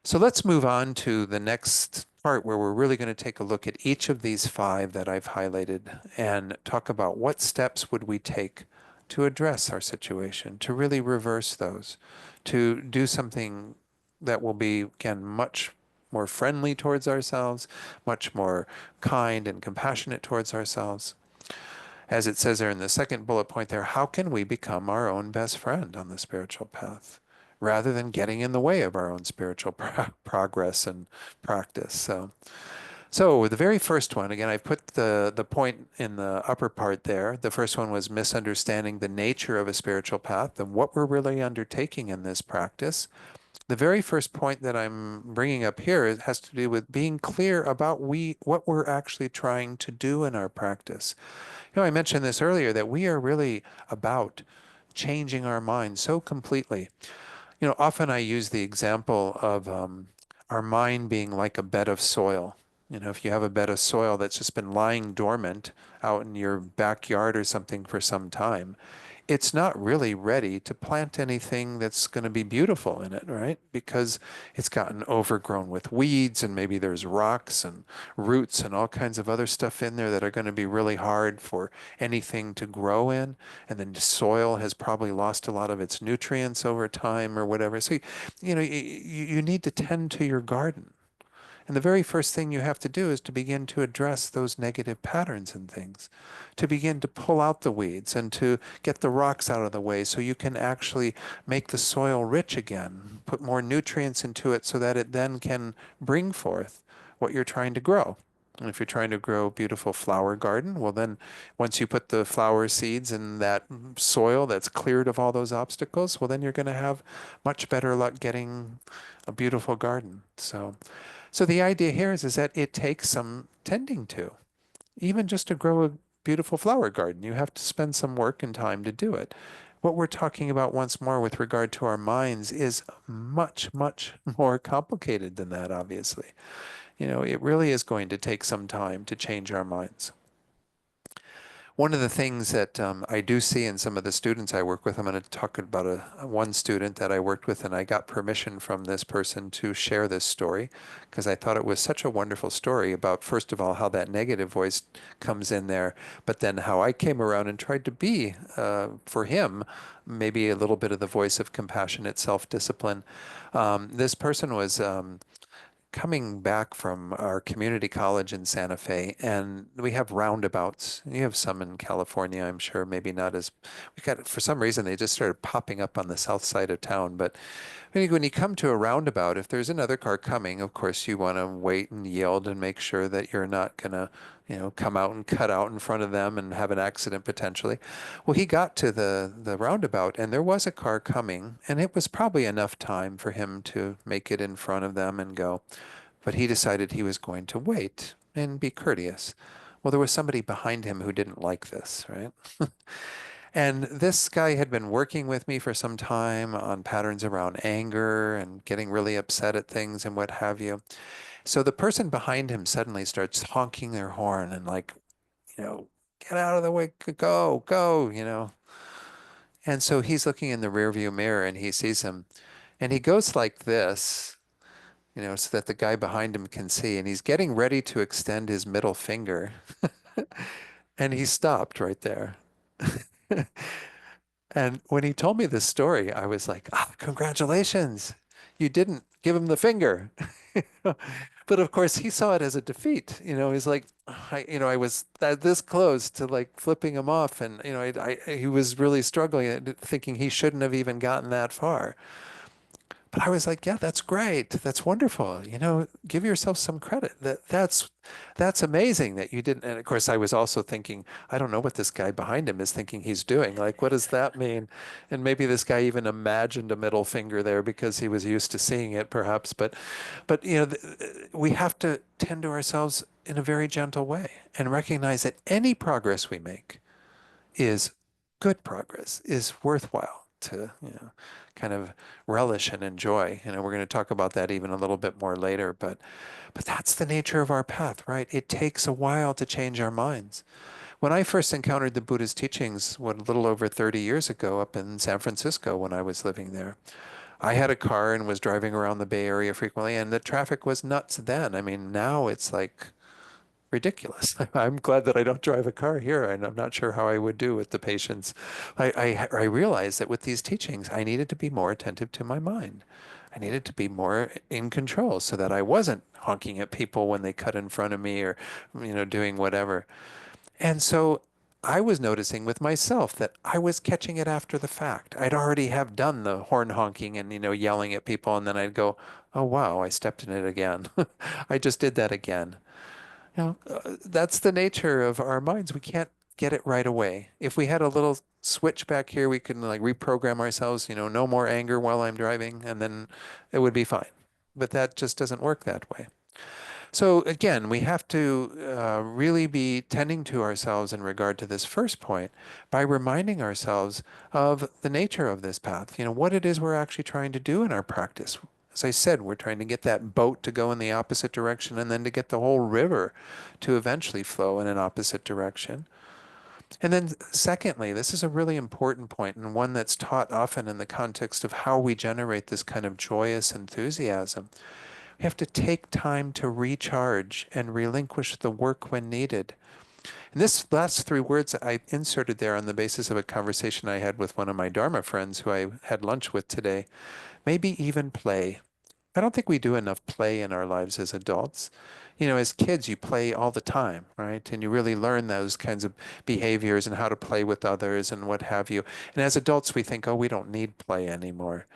So let's move on to the next part, where we're really going to take a look at each of these five that I've highlighted and talk about what steps would we take to address our situation, to really reverse those, to do something that will be, again, much more friendly towards ourselves, much more kind and compassionate towards ourselves. As it says there in the second bullet point there, how can we become our own best friend on the spiritual path, rather than getting in the way of our own spiritual progress and practice? So the very first one, again, I've put the point in the upper part there. The first one was misunderstanding the nature of a spiritual path and what we're really undertaking in this practice. The very first point that I'm bringing up here has to do with being clear about what we're actually trying to do in our practice. I mentioned this earlier, that we are really about changing our minds so completely. Often I use the example of our mind being like a bed of soil. If you have a bed of soil that's just been lying dormant out in your backyard or something for some time, it's not really ready to plant anything that's going to be beautiful in it, right? Because it's gotten overgrown with weeds, and maybe there's rocks and roots and all kinds of other stuff in there that are going to be really hard for anything to grow in. And then the soil has probably lost a lot of its nutrients over time or whatever. So, you need to tend to your garden. And the very first thing you have to do is to begin to address those negative patterns and things, to begin to pull out the weeds and to get the rocks out of the way so you can actually make the soil rich again, put more nutrients into it so that it then can bring forth what you're trying to grow. And if you're trying to grow a beautiful flower garden, well, then once you put the flower seeds in that soil that's cleared of all those obstacles, well, then you're going to have much better luck getting a beautiful garden. So the idea here is that it takes some tending to. Even just to grow a beautiful flower garden, you have to spend some work and time to do it. What we're talking about, once more, with regard to our minds, is much, much more complicated than that, obviously. It really is going to take some time to change our minds. One of the things that I do see in some of the students I work with, I'm going to talk about one student that I worked with, and I got permission from this person to share this story because I thought it was such a wonderful story about, first of all, how that negative voice comes in there, but then how I came around and tried to be, for him, maybe a little bit of the voice of compassionate self-discipline. This person was coming back from our community college in Santa Fe, and we have roundabouts. You have some in California, I'm sure, maybe not as, we got, for some reason, they just started popping up on the south side of town. But when you come to a roundabout, if there's another car coming, of course, you want to wait and yield and make sure that you're not going to, come out and cut out in front of them and have an accident potentially. Well, he got to the roundabout, and there was a car coming, and it was probably enough time for him to make it in front of them and go. But he decided he was going to wait and be courteous. Well, there was somebody behind him who didn't like this, right? And this guy had been working with me for some time on patterns around anger and getting really upset at things and what have you. So the person behind him suddenly starts honking their horn and, like, get out of the way, go, go. And so he's looking in the rearview mirror and he sees him, and he goes like this, so that the guy behind him can see. And he's getting ready to extend his middle finger. And he stopped right there. And when he told me this story, I was like, congratulations. You didn't give him the finger. But of course, he saw it as a defeat. He's like, I was this close to like flipping him off. And, he was really struggling, thinking he shouldn't have even gotten that far. But I was like, yeah, that's great. That's wonderful. Give yourself some credit. That's amazing that you didn't. And of course, I was also thinking, I don't know what this guy behind him is thinking he's doing. Like, what does that mean? And maybe this guy even imagined a middle finger there because he was used to seeing it, perhaps. But we have to tend to ourselves in a very gentle way and recognize that any progress we make is good progress, is worthwhile to, kind of relish and enjoy. We're going to talk about that even a little bit more later, but that's the nature of our path, right? It takes a while to change our minds. When I first encountered the Buddha's teachings, a little over 30 years ago up in San Francisco when I was living there, I had a car and was driving around the Bay Area frequently, and the traffic was nuts then. I mean, now it's like ridiculous. I'm glad that I don't drive a car here, and I'm not sure how I would do with the patients. I realized that with these teachings, I needed to be more attentive to my mind. I needed to be more in control so that I wasn't honking at people when they cut in front of me or, doing whatever. And so I was noticing with myself that I was catching it after the fact. I'd already have done the horn honking and, yelling at people, and then I'd go, oh, wow, I stepped in it again. I just did that again. That's the nature of our minds. We can't get it right away. If we had a little switch back here, we can like reprogram ourselves, no more anger while I'm driving, and then it would be fine. But that just doesn't work that way. So again, we have to really be tending to ourselves in regard to this first point by reminding ourselves of the nature of this path, what it is we're actually trying to do in our practice. As I said, we're trying to get that boat to go in the opposite direction and then to get the whole river to eventually flow in an opposite direction. And then secondly, this is a really important point and one that's taught often in the context of how we generate this kind of joyous enthusiasm. We have to take time to recharge and relinquish the work when needed. And this last three words I inserted there on the basis of a conversation I had with one of my Dharma friends who I had lunch with today. Maybe even play. I don't think we do enough play in our lives as adults. As kids, you play all the time, right? And you really learn those kinds of behaviors and how to play with others and what have you. And as adults, we think, oh, we don't need play anymore.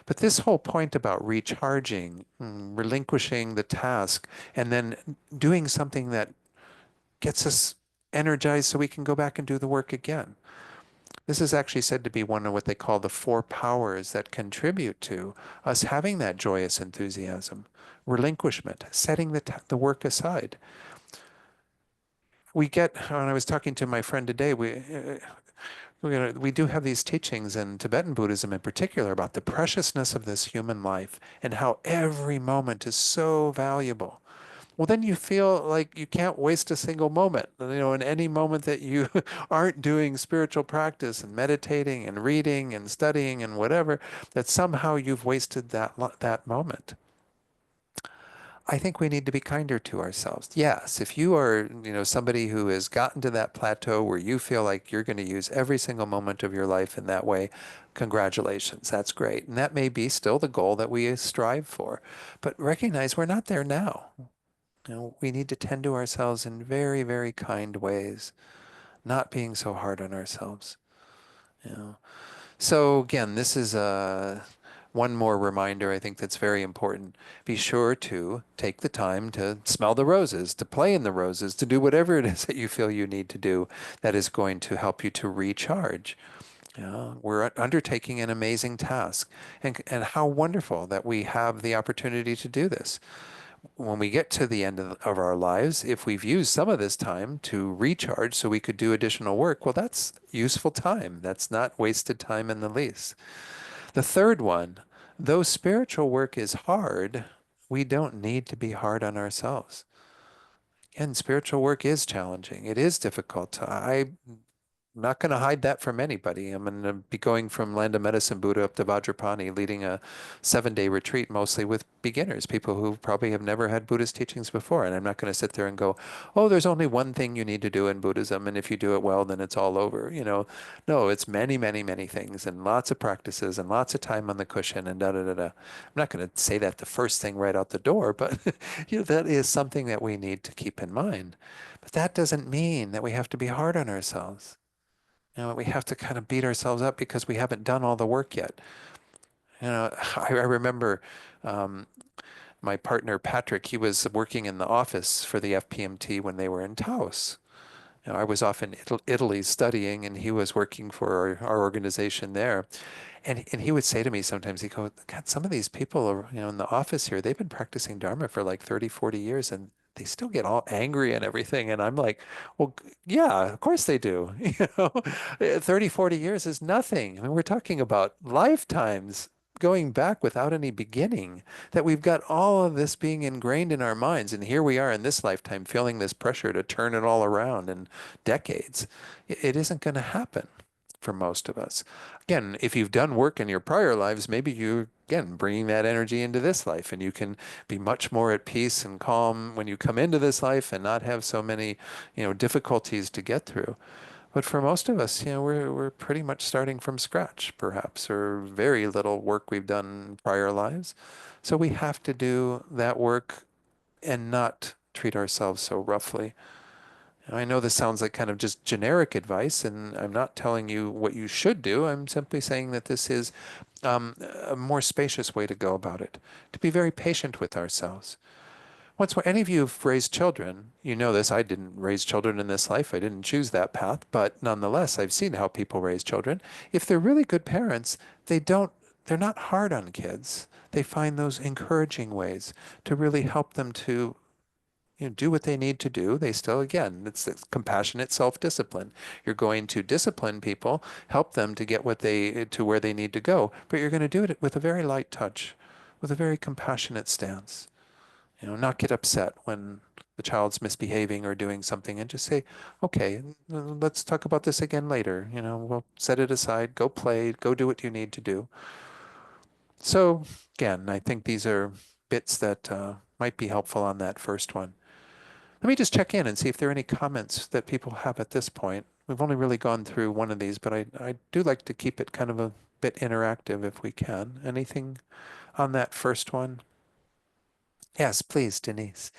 But this whole point about recharging, relinquishing the task, and then doing something that gets us energized so we can go back and do the work again. This is actually said to be one of what they call the four powers that contribute to us having that joyous enthusiasm, relinquishment, setting the work aside. When I was talking to my friend today, we do have these teachings in Tibetan Buddhism in particular about the preciousness of this human life and how every moment is so valuable. Well, then you feel like you can't waste a single moment. In any moment that you aren't doing spiritual practice and meditating and reading and studying and whatever, that somehow you've wasted that moment. I think we need to be kinder to ourselves. Yes, if you are, somebody who has gotten to that plateau where you feel like you're going to use every single moment of your life in that way, congratulations. That's great. And that may be still the goal that we strive for. But recognize we're not there now. We need to tend to ourselves in very, very kind ways, not being so hard on ourselves. You know. So again, this is one more reminder I think that's very important. Be sure to take the time to smell the roses, to play in the roses, to do whatever it is that you feel you need to do that is going to help you to recharge. We're undertaking an amazing task, and how wonderful that we have the opportunity to do this. When we get to the end of our lives, if we've used some of this time to recharge so we could do additional work, well, that's useful time. That's not wasted time in the least. The third one, though spiritual work is hard, we don't need to be hard on ourselves. Again, spiritual work is challenging. It is difficult. I not going to hide that from anybody. I'm going to be going from Land of Medicine Buddha up to Vajrapani, leading a 7-day retreat mostly with beginners, people who probably have never had Buddhist teachings before. And I'm not going to sit there and go, oh, there's only one thing you need to do in Buddhism, and if you do it well, then it's all over. No, it's many, many, many things and lots of practices and lots of time on the cushion and da da da da. I'm not going to say that the first thing right out the door, but that is something that we need to keep in mind. But that doesn't mean that we have to be hard on ourselves. We have to kind of beat ourselves up because we haven't done all the work yet. I remember um, my partner Patrick, he was working in the office for the FPMT when they were in Taos. I was off in Italy studying, and he was working for our organization there. And he would say to me sometimes, he'd go, God, some of these people are, in the office here, they've been practicing Dharma for like 30, 40 years and they still get all angry and everything. And I'm like, well, yeah, of course they do. 30, 40 years is nothing. I mean, we're talking about lifetimes going back without any beginning, that we've got all of this being ingrained in our minds. And here we are in this lifetime feeling this pressure to turn it all around in decades. It isn't going to happen for most of us. Again, if you've done work in your prior lives, maybe you, again, bringing that energy into this life, and you can be much more at peace and calm when you come into this life and not have so many, difficulties to get through. But for most of us, we're pretty much starting from scratch, perhaps, or very little work we've done in prior lives. So we have to do that work and not treat ourselves so roughly. I know this sounds like kind of just generic advice, and I'm not telling you what you should do. I'm simply saying that this is a more spacious way to go about it, to be very patient with ourselves. When any of you have raised children, you know this. I didn't raise children in this life. I didn't choose that path, but nonetheless, I've seen how people raise children. If they're really good parents, they're not hard on kids. They find those encouraging ways to really help them to do what they need to do. They still, again, it's compassionate self-discipline. You're going to discipline people, help them to get to where they need to go, but you're going to do it with a very light touch, with a very compassionate stance. Not get upset when the child's misbehaving or doing something, and just say, okay, let's talk about this again later. We'll set it aside, go play, go do what you need to do. So again, I think these are bits that might be helpful on that first one. Let me just check in and see if there are any comments that people have at this point. We've only really gone through one of these, but I do like to keep it kind of a bit interactive if we can. Anything on that first one? Yes, please, Denise.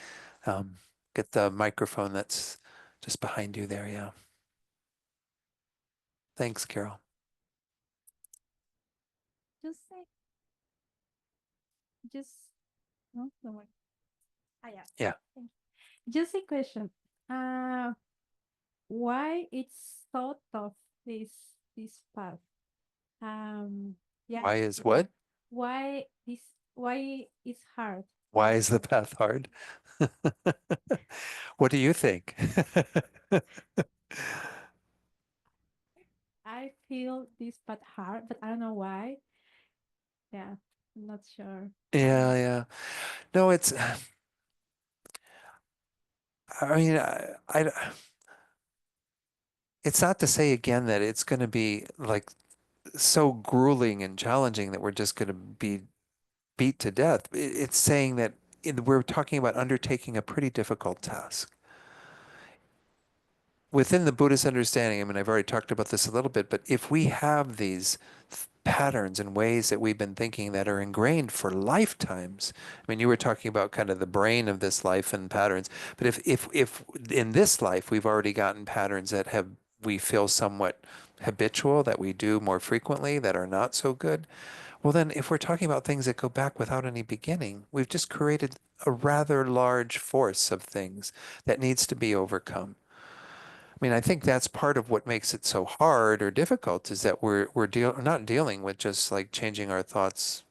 Um, get the microphone that's just behind you there. Yeah. Thanks, Carol. Just say, just no, no more. Yeah. Yeah. Thank you. Just a question. Why it's so tough this path? Yeah. Why is what? Why it's hard? Why is the path hard? What do you think? I feel this path hard, but I don't know why. Yeah, I'm not sure. Yeah, yeah. No, I mean, it's not to say again that it's going to be like so grueling and challenging that we're just going to be beat to death. It's saying that we're talking about undertaking a pretty difficult task. Within the Buddhist understanding, I mean, I've already talked about this a little bit, but if we have these patterns and ways that we've been thinking that are ingrained for lifetimes, I mean, you were talking about kind of the brain of this life and patterns, but if in this life we've already gotten patterns that we feel somewhat habitual, that we do more frequently, that are not so good, well, then if we're talking about things that go back without any beginning, we've just created a rather large force of things that needs to be overcome. I mean, I think that's part of what makes it so hard or difficult is that we're not dealing with just like changing our thoughts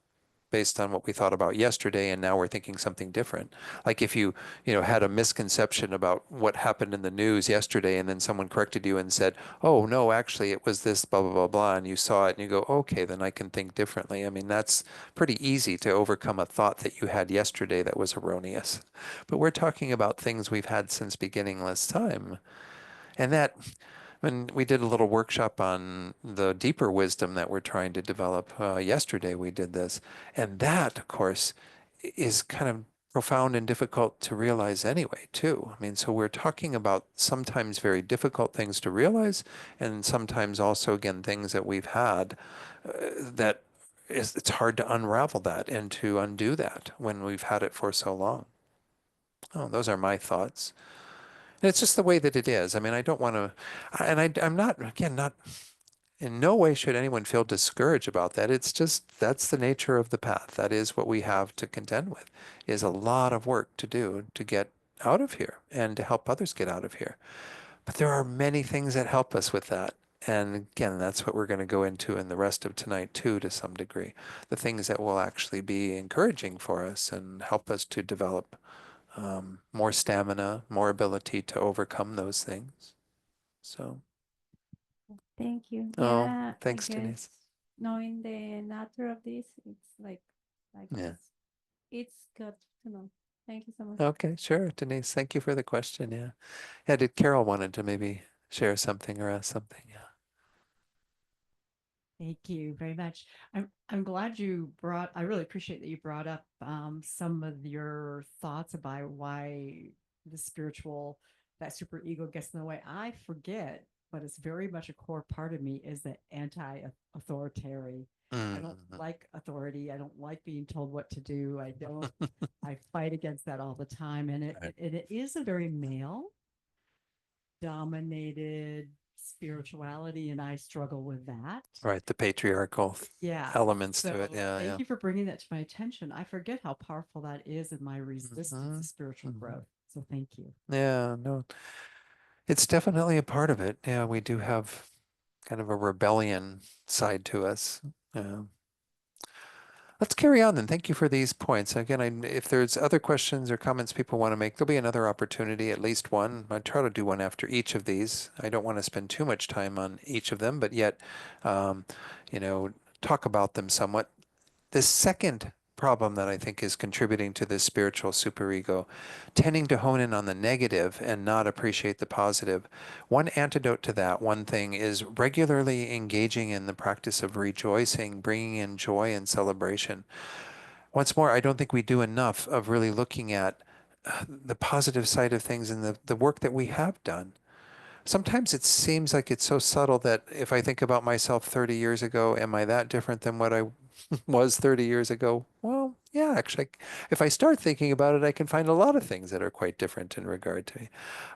based on what we thought about yesterday and now we're thinking something different. Like if you had a misconception about what happened in the news yesterday and then someone corrected you and said, "Oh, no, actually it was this blah blah blah blah," and you saw it and you go, "Okay, then I can think differently." I mean, that's pretty easy to overcome a thought that you had yesterday that was erroneous. But we're talking about things we've had since beginningless time. And And we did a little workshop on the deeper wisdom that we're trying to develop. Yesterday we did this. And that, of course, is kind of profound and difficult to realize anyway, too. I mean, so we're talking about sometimes very difficult things to realize, and sometimes also, again, things that we've had that it's hard to unravel that and to undo that when we've had it for so long. Oh, those are my thoughts. And it's just the way that it is. I mean, I don't want to, and I'm not, again, not in no way should anyone feel discouraged about that. It's just that's the nature of the path. That is what we have to contend with, is a lot of work to do to get out of here and to help others get out of here. But there are many things that help us with that. And again, that's what we're going to go into in the rest of tonight too, to some degree. The things that will actually be encouraging for us and help us to develop more stamina, more ability to overcome those things. So, Thank you. oh, Yeah, I thanks, guess Denise. knowing the nature of this, it's like Yeah. it's good to know. Thank you so much. Okay, sure, Denise. Thank you for the question. Yeah. Yeah, did Carol wanted to maybe share something or ask something? Yeah. Thank you very much. I'm glad you brought. I really appreciate that you brought up some of your thoughts about why the spiritual, that super ego gets in the way. I forget, but it's very much a core part of me is the anti-authoritarian. I don't Mhm. like authority. I don't like being told what to do. I don't. I fight against that all the time, and Right. it is a very male dominated spirituality, and I struggle with that. Right, the patriarchal Yeah. elements to So it. Yeah, thank yeah. you for bringing that to my attention. I forget how powerful that is in my resistance to Mhm. spiritual Mhm. growth. So thank you. Yeah, no, it's definitely a part of it. Yeah, we do have kind of a rebellion side to us. Yeah. Let's carry on then. Thank you for these points. Again, if there's other questions or comments people want to make, there'll be another opportunity, at least one. I try to do one after each of these. I don't want to spend too much time on each of them, but yet, um, you know, talk about them somewhat. The second problem that I think is contributing to this spiritual superego, tending to hone in on the negative and not appreciate the positive. One antidote to that, one thing, is regularly engaging in the practice of rejoicing, bringing in joy and celebration. Once more, I don't think we do enough of really looking at the positive side of things and the work that we have done. Sometimes it seems like it's so subtle that if I think about myself 30 years ago, am I that different than what I was 30 years ago? Well, yeah, actually, if I start thinking about it, I can find a lot of things that are quite different in regard to me.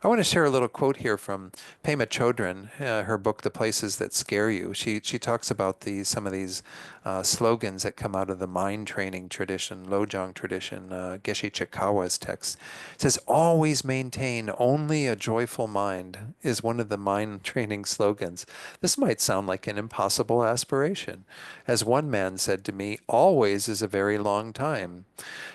I want to share a little quote here from Pema Chodron, her book, The Places That Scare You. She talks about some of these slogans that come out of the mind training tradition, Lojong tradition, Geshe Chikawa's text. It says, always maintain only a joyful mind is one of the mind training slogans. This might sound like an impossible aspiration. As one man said to me, always is a very long time.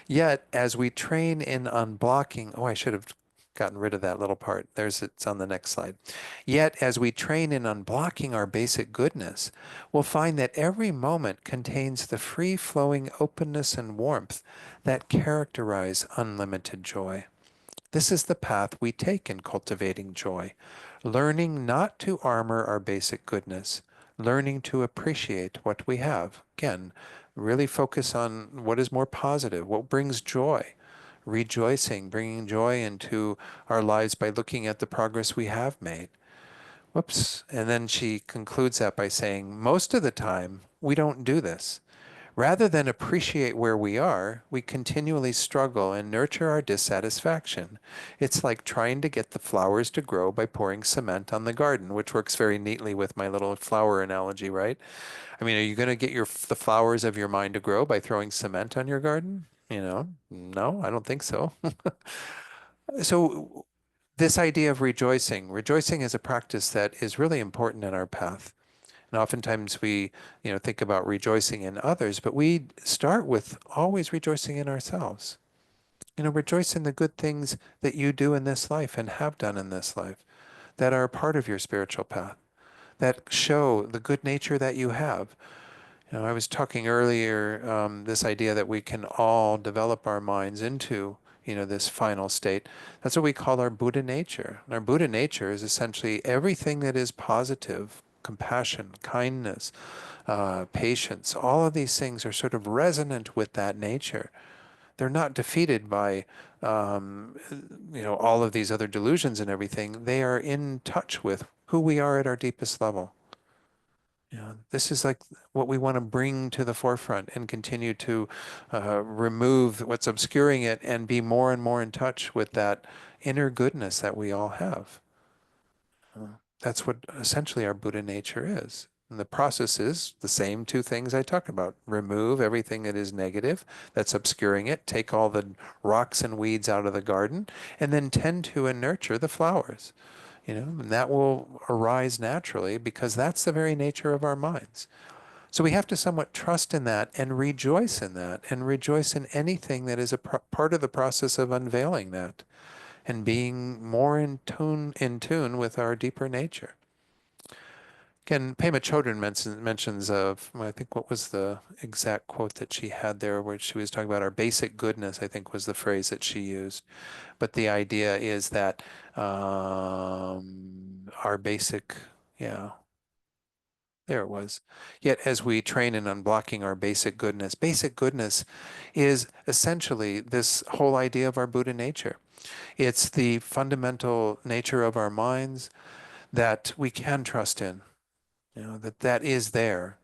Yet, as we train in unblocking, oh, I should have gotten rid of that little part. It's on the next slide. Yet, as we train in unblocking our basic goodness, we'll find that every moment contains the free flowing openness and warmth that characterize unlimited joy. This is the path we take in cultivating joy, learning not to armor our basic goodness, learning to appreciate what we have. Again, really focus on what is more positive, what brings joy, rejoicing, bringing joy into our lives by looking at the progress we have made. Whoops. And then she concludes that by saying, most of the time, we don't do this. Rather than appreciate where we are, we continually struggle and nurture our dissatisfaction. It's like trying to get the flowers to grow by pouring cement on the garden, which works very neatly with my little flower analogy, right? I mean, are you going to get the flowers of your mind to grow by throwing cement on your garden? No, I don't think so. So, this idea of rejoicing is a practice that is really important in our path. And oftentimes we, think about rejoicing in others, but we start with always rejoicing in ourselves. Rejoice in the good things that you do in this life and have done in this life that are part of your spiritual path, that show the good nature that you have. I was talking earlier, this idea that we can all develop our minds into this final state. That's what we call our Buddha nature. And our Buddha nature is essentially everything that is positive, compassion, kindness, patience. All of these things are sort of resonant with that nature. They're not defeated by, all of these other delusions and everything. They are in touch with who we are at our deepest level. This is like what we want to bring to the forefront and continue to remove what's obscuring it and be more and more in touch with that inner goodness that we all have. That's what essentially our Buddha nature is. And the process is the same two things I talked about. Remove everything that is negative, that's obscuring it, take all the rocks and weeds out of the garden, and then tend to and nurture the flowers. And that will arise naturally because that's the very nature of our minds. So we have to somewhat trust in that and rejoice in that and rejoice in anything that is a part of the process of unveiling that and being more in tune with our deeper nature. Again, Pema Chodron mentions of, I think, what was the exact quote that she had there where she was talking about our basic goodness, I think was the phrase that she used. But the idea is that our basic, yeah, there it was. Yet as we train in unblocking our basic goodness is essentially this whole idea of our Buddha nature. It's the fundamental nature of our minds that we can trust in, that is there.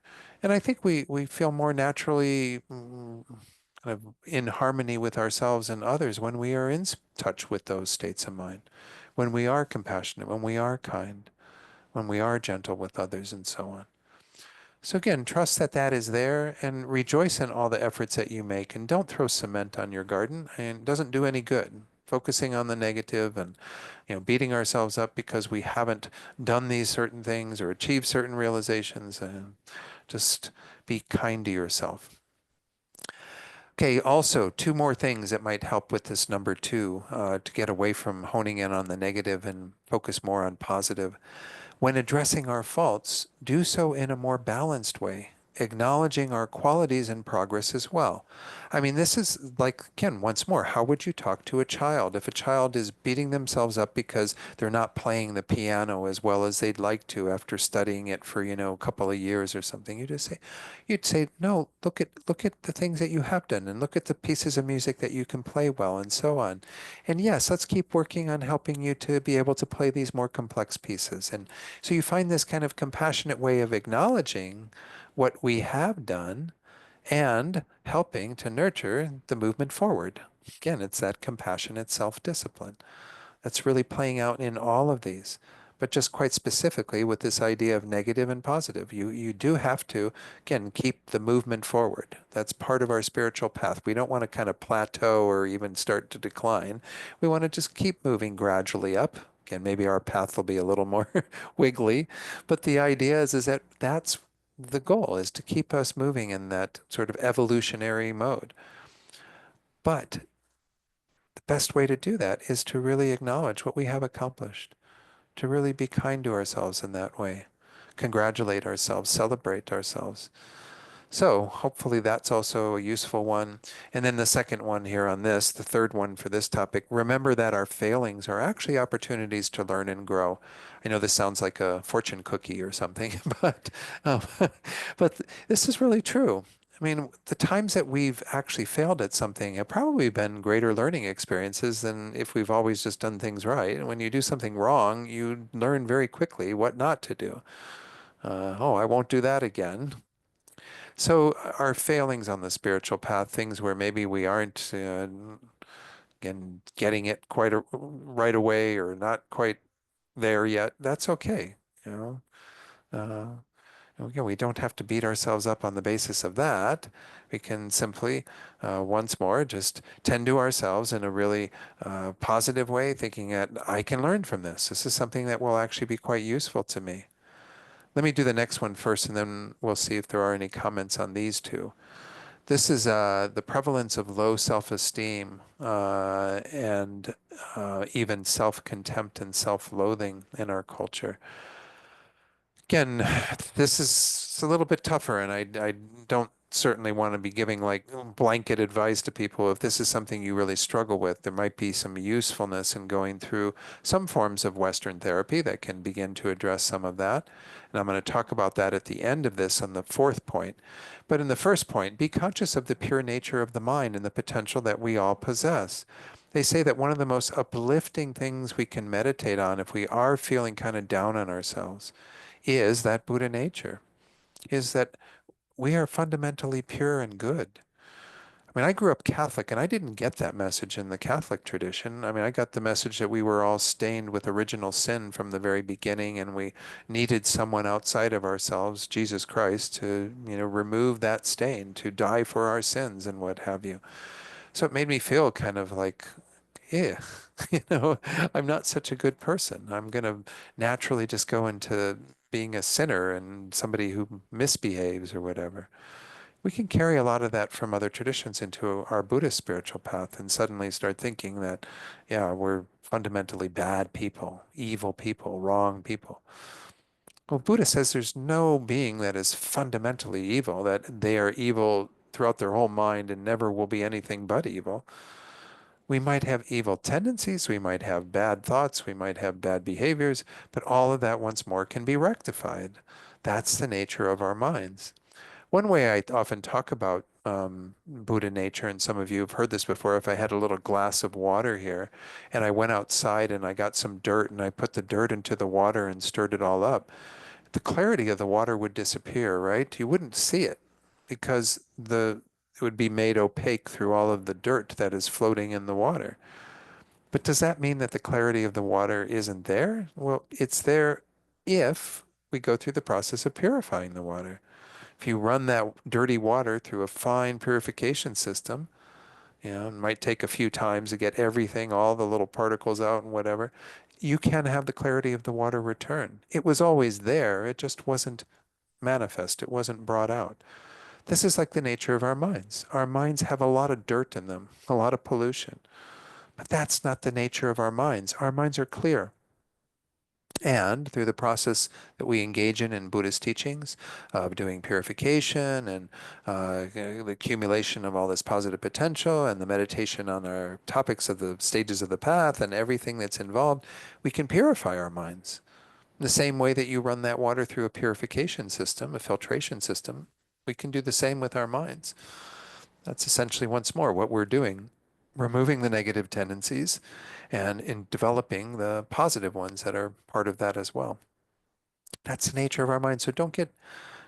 And I think we feel more naturally kind of in harmony with ourselves and others when we are in touch with those states of mind, when we are compassionate, when we are kind, when we are gentle with others and so on. So again, trust that that is there and rejoice in all the efforts that you make, and don't throw cement on your garden, and it doesn't do any good. Focusing on the negative and beating ourselves up because we haven't done these certain things or achieved certain realizations, and just be kind to yourself. Okay, also two more things that might help with this number 2 to get away from honing in on the negative and focus more on positive. When addressing our faults, do so in a more balanced way, acknowledging our qualities and progress as well. I mean, this is like, again, once more, how would you talk to a child? If a child is beating themselves up because they're not playing the piano as well as they'd like to after studying it for, a couple of years or something, you'd say, no, look at the things that you have done and look at the pieces of music that you can play well and so on. And yes, let's keep working on helping you to be able to play these more complex pieces. And so you find this kind of compassionate way of acknowledging what we have done and helping to nurture the movement forward. Again, it's that compassionate self-discipline that's really playing out in all of these, but just quite specifically with this idea of negative and positive. You do have to, again, keep the movement forward. That's part of our spiritual path. We don't want to kind of plateau or even start to decline. We want to just keep moving gradually up. Again, maybe our path will be a little more wiggly, but the idea is that that's the goal, is to keep us moving in that sort of evolutionary mode. But the best way to do that is to really acknowledge what we have accomplished, to really be kind to ourselves in that way, congratulate ourselves, celebrate ourselves. So hopefully that's also a useful one. And then the second one here on this, the third one for this topic, remember that our failings are actually opportunities to learn and grow. I know this sounds like a fortune cookie or something, um, but this is really true. I mean, the times that we've actually failed at something have probably been greater learning experiences than if we've always just done things right. And when you do something wrong, you learn very quickly what not to do. Oh, I won't do that again. So our failings on the spiritual path, things where maybe we aren't again getting it quite right away or not quite there yet, that's okay. You know, again, we don't have to beat ourselves up on the basis of that. We can simply, once more, just tend to ourselves in a really positive way, thinking that I can learn from this. This is something that will actually be quite useful to me. Let me do the next one first, and then we'll see if there are any comments on these two. This is the prevalence of low self-esteem and even self-contempt and self-loathing in our culture. Again, this is a little bit tougher, and I don't certainly want to be giving like blanket advice to people. If this is something you really struggle with, there might be some usefulness in going through some forms of Western therapy that can begin to address some of that. And I'm going to talk about that at the end of this on the fourth point. But in the first point, be conscious of the pure nature of the mind and the potential that we all possess. They say that one of the most uplifting things we can meditate on if we are feeling kind of down on ourselves is that Buddha nature, is that we are fundamentally pure and good. I mean, I grew up Catholic and I didn't get that message in the Catholic tradition. I mean, I got the message that we were all stained with original sin from the very beginning and we needed someone outside of ourselves, Jesus Christ, to, remove that stain, to die for our sins and what have you. So it made me feel kind of like, yeah, I'm not such a good person. I'm going to naturally just go into being a sinner and somebody who misbehaves or whatever. We can carry a lot of that from other traditions into our Buddhist spiritual path and suddenly start thinking that, yeah, we're fundamentally bad people, wrong people. Well, Buddha says there's no being that is fundamentally evil, that they are evil throughout their whole mind and never will be anything but evil. We might have evil tendencies, we might have bad thoughts, we might have bad behaviors, but all of that once more can be rectified. That's the nature of our minds. One way I often talk about Buddha nature, and some of you have heard this before, if I had a little glass of water here and I went outside and I got some dirt and I put the dirt into the water and stirred it all up, the clarity of the water would disappear, right? You wouldn't see it because it would be made opaque through all of the dirt that is floating in the water. But does that mean that the clarity of the water isn't there? Well, it's there if we go through the process of purifying the water. If you run that dirty water through a fine purification system, it might take a few times to get everything, all the little particles out and whatever, you can have the clarity of the water return. It was always there, it just wasn't manifest, it wasn't brought out. This is like the nature of our minds. Our minds have a lot of dirt in them, a lot of pollution. But that's not the nature of our minds. Our minds are clear. And through the process that we engage in Buddhist teachings of doing purification and the accumulation of all this positive potential and the meditation on our topics of the stages of the path and everything that's involved, we can purify our minds. The same way that you run that water through a purification system, a filtration system, we can do the same with our minds. That's essentially, once more, what we're doing, removing the negative tendencies and in developing the positive ones that are part of that as well. That's the nature of our mind. So don't get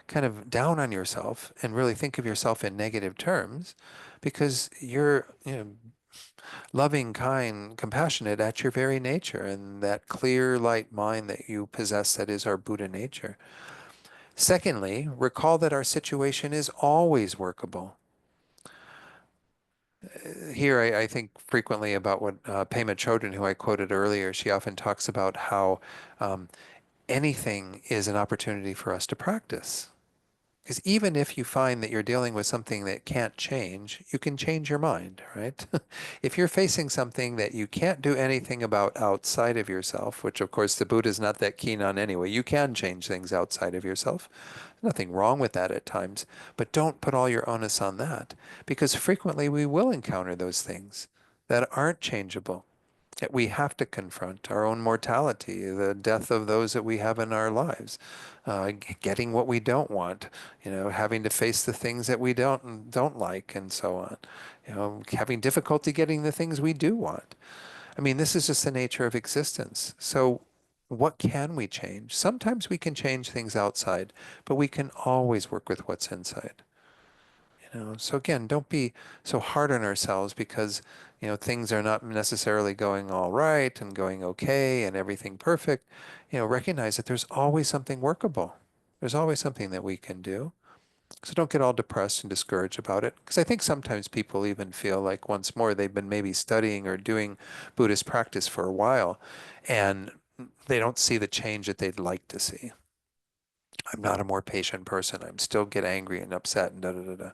kind of down on yourself and really think of yourself in negative terms because you're, loving, kind, compassionate at your very nature and that clear light mind that you possess that is our Buddha nature. Secondly, recall that our situation is always workable. Here, I think frequently about what Pema Chodron, who I quoted earlier, she often talks about how um, anything is an opportunity for us to practice. Because even if you find that you're dealing with something that can't change, you can change your mind, right? If you're facing something that you can't do anything about outside of yourself, which of course the Buddha is not that keen on anyway, you can change things outside of yourself. Nothing wrong with that at times, but don't put all your onus on that because frequently we will encounter those things that aren't changeable, that we have to confront our own mortality, the death of those that we have in our lives, getting what we don't want, having to face the things that we don't like, and so on. Having difficulty getting the things we do want. I mean, this is just the nature of existence. So what can we change? Sometimes we can change things outside, but we can always work with what's inside. So again, don't be so hard on ourselves because, things are not necessarily going all right and going okay and everything perfect. Recognize that there's always something workable. There's always something that we can do. So don't get all depressed and discouraged about it. Because I think sometimes people even feel like once more they've been maybe studying or doing Buddhist practice for a while and they don't see the change that they'd like to see. I'm not a more patient person. I'm still get angry and upset and da da da da.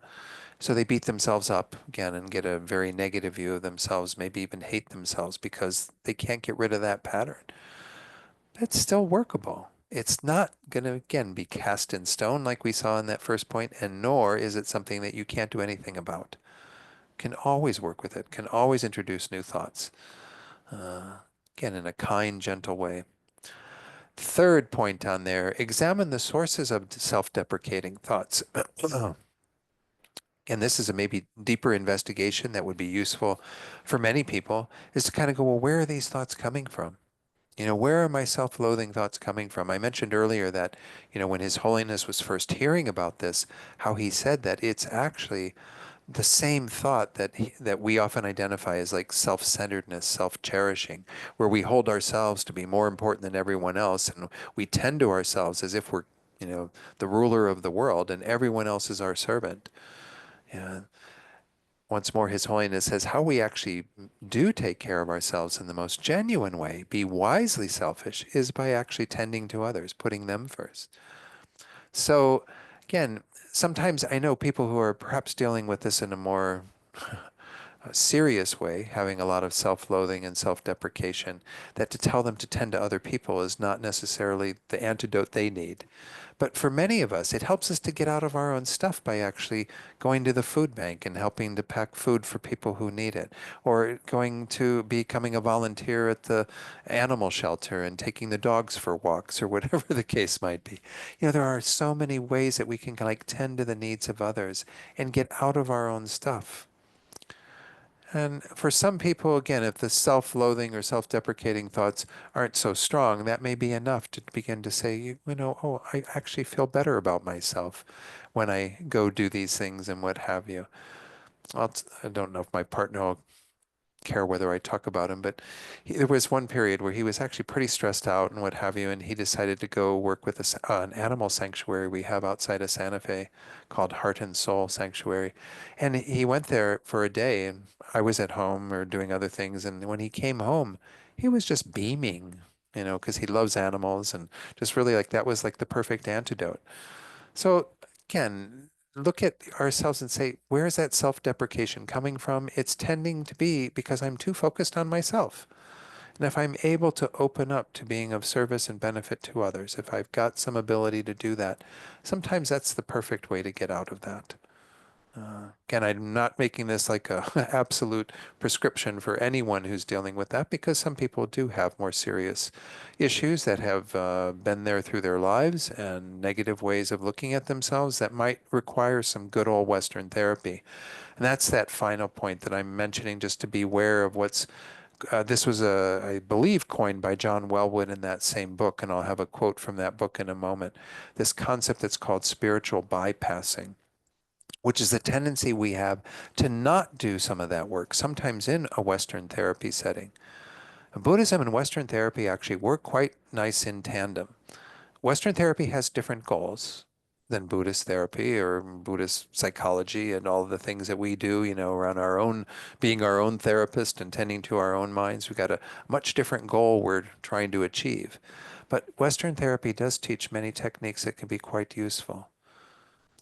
So they beat themselves up again and get a very negative view of themselves, maybe even hate themselves because they can't get rid of that pattern. It's still workable. it's not going to, again, be cast in stone like we saw in that first point, and nor is it something that you can't do anything about. Can always work with it, can always introduce new thoughts. Again, in a kind, gentle way. Third point on there, examine the sources of self-deprecating thoughts. And this is a maybe deeper investigation that would be useful for many people, is to kind of go, well, where are these thoughts coming from? Where are my self-loathing thoughts coming from? I mentioned earlier that, when His Holiness was first hearing about this, how he said that it's actually the same thought that we often identify as like self-centeredness, self-cherishing, where we hold ourselves to be more important than everyone else, and we tend to ourselves as if we're, the ruler of the world, and everyone else is our servant. Yeah. Once more, His Holiness says how we actually do take care of ourselves in the most genuine way, be wisely selfish, is by actually tending to others, putting them first. So, again, sometimes I know people who are perhaps dealing with this in a more serious way, having a lot of self-loathing and self-deprecation, that to tell them to tend to other people is not necessarily the antidote they need. But for many of us, it helps us to get out of our own stuff by actually going to the food bank and helping to pack food for people who need it, or going to becoming a volunteer at the animal shelter and taking the dogs for walks, or whatever the case might be. There are so many ways that we can like tend to the needs of others and get out of our own stuff. And for some people, again, if the self-loathing or self-deprecating thoughts aren't so strong, that may be enough to begin to say, oh, I actually feel better about myself when I go do these things and what have you. I don't know if my partner will care whether I talk about him, but there was one period where he was actually pretty stressed out and what have you, and he decided to go work with an animal sanctuary we have outside of Santa Fe called Heart and Soul Sanctuary. And he went there for a day, and I was at home or doing other things, and when he came home, he was just beaming, because he loves animals, and just really like that was like the perfect antidote. So again, look at ourselves and say, where is that self-deprecation coming from? It's tending to be because I'm too focused on myself. And if I'm able to open up to being of service and benefit to others, if I've got some ability to do that, sometimes that's the perfect way to get out of that. Again, I'm not making this like a absolute prescription for anyone who's dealing with that, because some people do have more serious issues that have been there through their lives and negative ways of looking at themselves that might require some good old Western therapy. And that's that final point that I'm mentioning, just to be aware of what's this was I believe, coined by John Wellwood in that same book, and I'll have a quote from that book in a moment. This concept that's called spiritual bypassing, which is the tendency we have to not do some of that work, sometimes in a Western therapy setting. Buddhism and Western therapy actually work quite nice in tandem. Western therapy has different goals than Buddhist therapy or Buddhist psychology and all the things that we do, around our own, being our own therapist and tending to our own minds. We've got a much different goal we're trying to achieve. But Western therapy does teach many techniques that can be quite useful.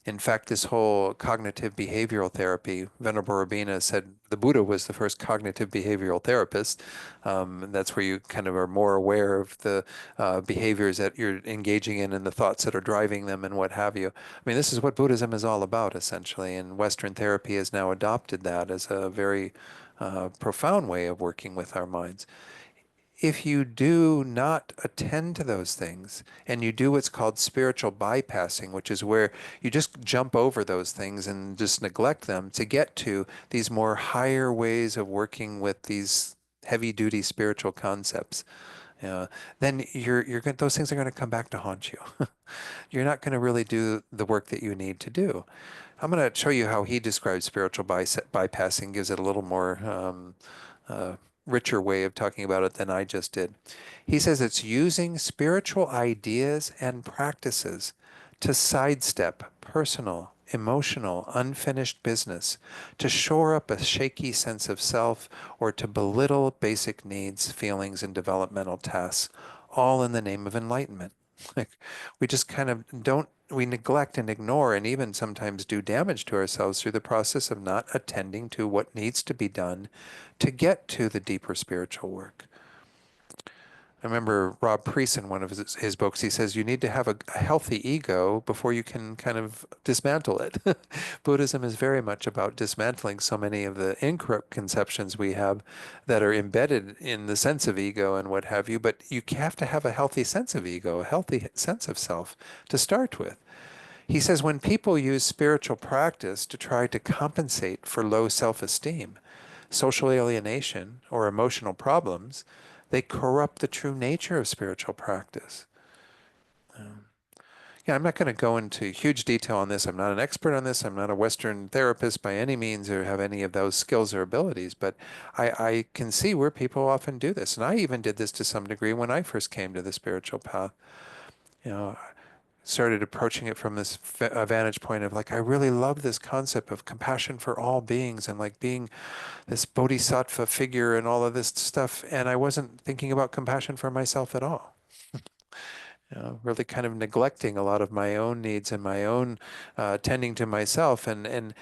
In fact, this whole cognitive behavioral therapy, Venerable Rabina said the Buddha was the first cognitive behavioral therapist. That's where you kind of are more aware of the behaviors that you're engaging in and the thoughts that are driving them and what have you. I mean, this is what Buddhism is all about, essentially, and Western therapy has now adopted that as a very profound way of working with our minds. If you do not attend to those things and you do what's called spiritual bypassing, which is where you just jump over those things and just neglect them to get to these more higher ways of working with these heavy duty spiritual concepts, then those things are going to come back to haunt you. You're not going to really do the work that you need to do. I'm going to show you how he describes spiritual bypassing, gives it a little more uh, richer way of talking about it than I just did. He says it's using spiritual ideas and practices to sidestep personal, emotional, unfinished business, to shore up a shaky sense of self, or to belittle basic needs, feelings, and developmental tasks, all in the name of enlightenment. Like, we just kind of we neglect and ignore and even sometimes do damage to ourselves through the process of not attending to what needs to be done to get to the deeper spiritual work. I remember Rob Priest in one of his books, he says you need to have a healthy ego before you can kind of dismantle it. Buddhism is very much about dismantling so many of the incorrect conceptions we have that are embedded in the sense of ego and what have you, but you have to have a healthy sense of ego, a healthy sense of self to start with. He says when people use spiritual practice to try to compensate for low self-esteem, social alienation, or emotional problems, they corrupt the true nature of spiritual practice. Yeah, I'm not going to go into huge detail on this. I'm not an expert on this. I'm not a Western therapist by any means or have any of those skills or abilities, but I can see where people often do this. And I even did this to some degree when I first came to the spiritual path. You know, started approaching it from this vantage point of like, I really love this concept of compassion for all beings and like being this bodhisattva figure and all of this stuff. And I wasn't thinking about compassion for myself at all. Really kind of neglecting a lot of my own needs and my own tending to myself. And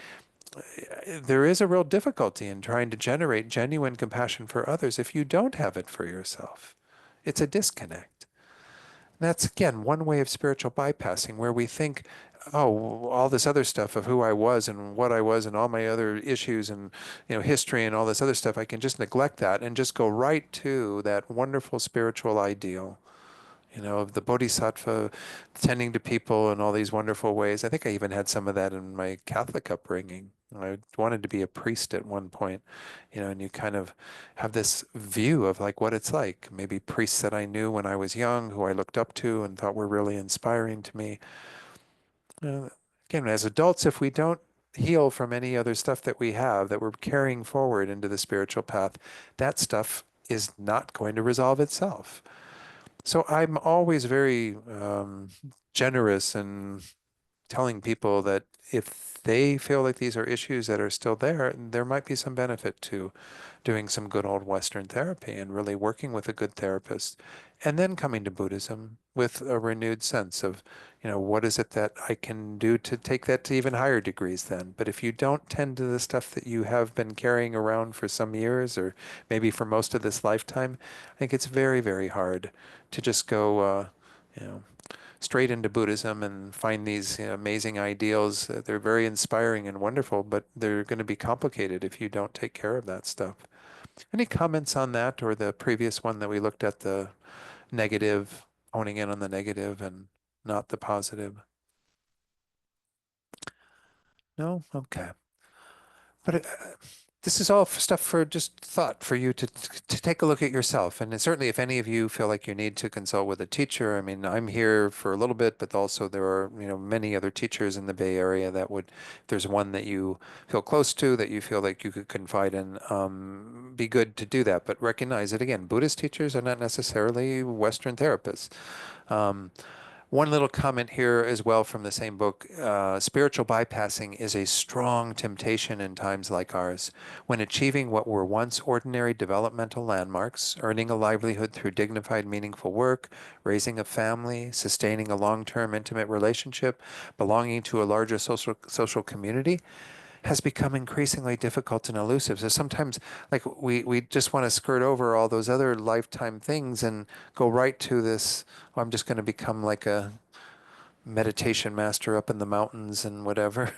there is a real difficulty in trying to generate genuine compassion for others if you don't have it for yourself. It's a disconnect. That's again one way of spiritual bypassing where we think, oh, all this other stuff of who I was and what I was and all my other issues and history and all this other stuff, I can just neglect that and just go right to that wonderful spiritual ideal, of the bodhisattva tending to people in all these wonderful ways. I think I even had some of that in my Catholic upbringing. I wanted to be a priest at one point, and you kind of have this view of like what it's like. Maybe priests that I knew when I was young, who I looked up to and thought were really inspiring to me. Again, as adults, if we don't heal from any other stuff that we have that we're carrying forward into the spiritual path, that stuff is not going to resolve itself. So I'm always very generous in telling people that if they feel like these are issues that are still there, there might be some benefit to doing some good old Western therapy and really working with a good therapist, and then coming to Buddhism with a renewed sense of, what is it that I can do to take that to even higher degrees then? But if you don't tend to the stuff that you have been carrying around for some years or maybe for most of this lifetime, I think it's very, very hard to just go, you know, straight into Buddhism and find these amazing ideals. They're very inspiring and wonderful, but they're going to be complicated if you don't take care of that stuff. Any comments on that or the previous one that we looked at, the negative, honing in on the negative and not the positive? No? Okay. But this is all stuff for just thought for you to take a look at yourself. And certainly, if any of you feel like you need to consult with a teacher, I mean, I'm here for a little bit, but also there are many other teachers in the Bay Area that would, if there's one that you feel close to, that you feel like you could confide in, be good to do that. But recognize that again, Buddhist teachers are not necessarily Western therapists. Um, One little comment here as well from the same book. Spiritual bypassing is a strong temptation in times like ours. When achieving what were once ordinary developmental landmarks, earning a livelihood through dignified, meaningful work, raising a family, sustaining a long-term intimate relationship, belonging to a larger social community, has become increasingly difficult and elusive. So sometimes like we just want to skirt over all those other lifetime things and go right to this, oh, I'm just going to become like a meditation master up in the mountains and whatever.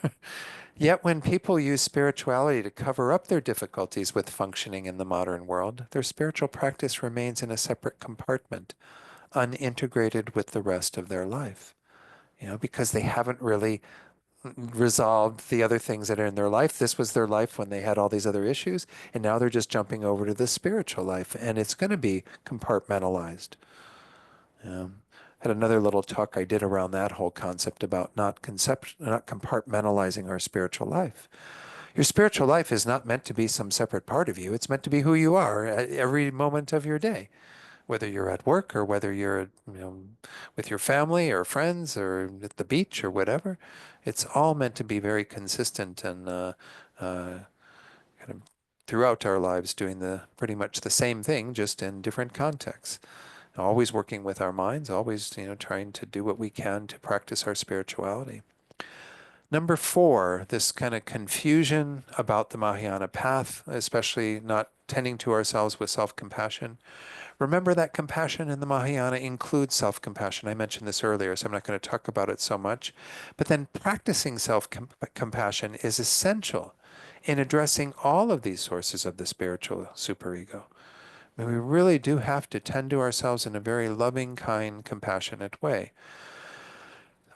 Yet when people use spirituality to cover up their difficulties with functioning in the modern world, their spiritual practice remains in a separate compartment, unintegrated with the rest of their life. Because they haven't really resolved the other things that are in their life. This was their life when they had all these other issues, and now they're just jumping over to the spiritual life, and it's going to be compartmentalized. Had another little talk I did around that whole concept about not compartmentalizing our spiritual life. Your spiritual life is not meant to be some separate part of you. It's meant to be who you are at every moment of your day, whether you're at work or whether you're, with your family or friends or at the beach or whatever. It's all meant to be very consistent and kind of throughout our lives doing the pretty much the same thing, just in different contexts. Always working with our minds, always, trying to do what we can to practice our spirituality. Number 4, this kind of confusion about the Mahayana path, especially not tending to ourselves with self-compassion, Remember that compassion in the Mahayana includes self-compassion. I mentioned this earlier, so I'm not going to talk about it so much. But then practicing self-compassion is essential in addressing all of these sources of the spiritual superego. I mean, we really do have to tend to ourselves in a very loving, kind, compassionate way.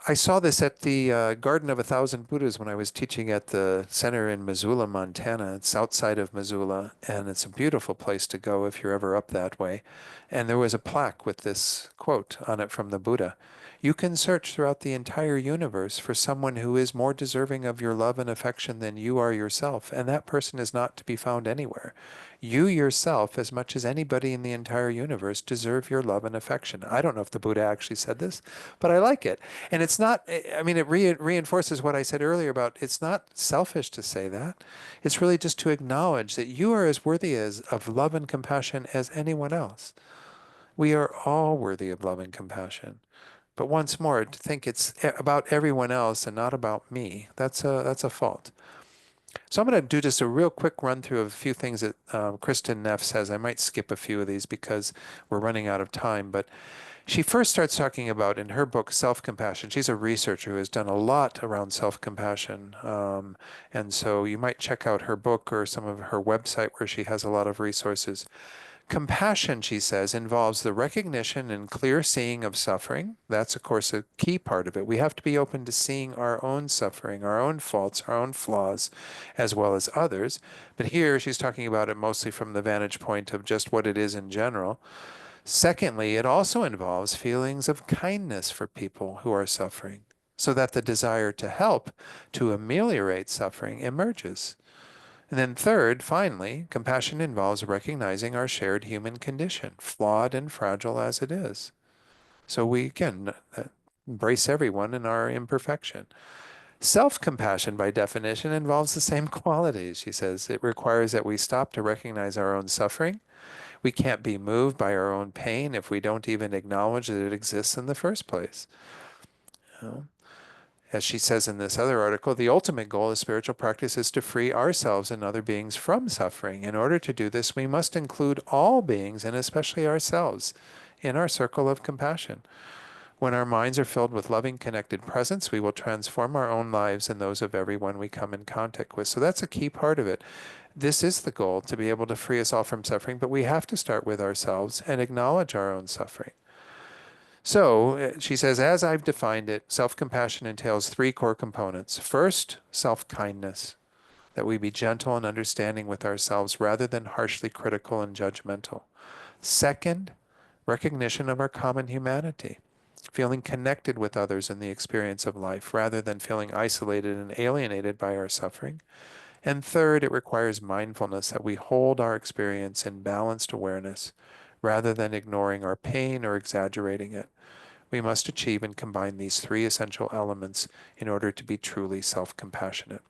I saw this at the Garden of a Thousand Buddhas when I was teaching at the center in Missoula, Montana. It's outside of Missoula, and it's a beautiful place to go if you're ever up that way. And there was a plaque with this quote on it from the Buddha. You can search throughout the entire universe for someone who is more deserving of your love and affection than you are yourself, and that person is not to be found anywhere. You yourself, as much as anybody in the entire universe, deserve your love and affection. I don't know if the Buddha actually said this, but I like it. And it's not, I mean, it reinforces what I said earlier about it's not selfish to say that. It's really just to acknowledge that you are as worthy of love and compassion as anyone else. We are all worthy of love and compassion. But once more, to think it's about everyone else and not about me, that's a fault. So I'm going to do just a real quick run through of a few things that Kristen Neff says. I might skip a few of these because we're running out of time, but she first starts talking about in her book self-compassion. She's a researcher who has done a lot around self-compassion, and so you might check out her book or some of her website where she has a lot of resources. Compassion, she says, involves the recognition and clear seeing of suffering. That's, of course, a key part of it. We have to be open to seeing our own suffering, our own faults, our own flaws, as well as others. But here she's talking about it mostly from the vantage point of just what it is in general. Secondly, it also involves feelings of kindness for people who are suffering, so that the desire to help, to ameliorate suffering, emerges. And then third, finally, compassion involves recognizing our shared human condition, flawed and fragile as it is. So we, again, embrace everyone in our imperfection. Self-compassion, by definition, involves the same qualities, she says. It requires that we stop to recognize our own suffering. We can't be moved by our own pain if we don't even acknowledge that it exists in the first place. You know? As she says in this other article, the ultimate goal of spiritual practice is to free ourselves and other beings from suffering. In order to do this, we must include all beings, and especially ourselves, in our circle of compassion. When our minds are filled with loving, connected presence, we will transform our own lives and those of everyone we come in contact with. So that's a key part of it. This is the goal, to be able to free us all from suffering, but we have to start with ourselves and acknowledge our own suffering. So she says, as I've defined it, self-compassion entails three core components. First, self-kindness, that we be gentle and understanding with ourselves rather than harshly critical and judgmental. Second, recognition of our common humanity, feeling connected with others in the experience of life rather than feeling isolated and alienated by our suffering. And third, it requires mindfulness, that we hold our experience in balanced awareness rather than ignoring our pain or exaggerating it. We must achieve and combine these three essential elements in order to be truly self-compassionate.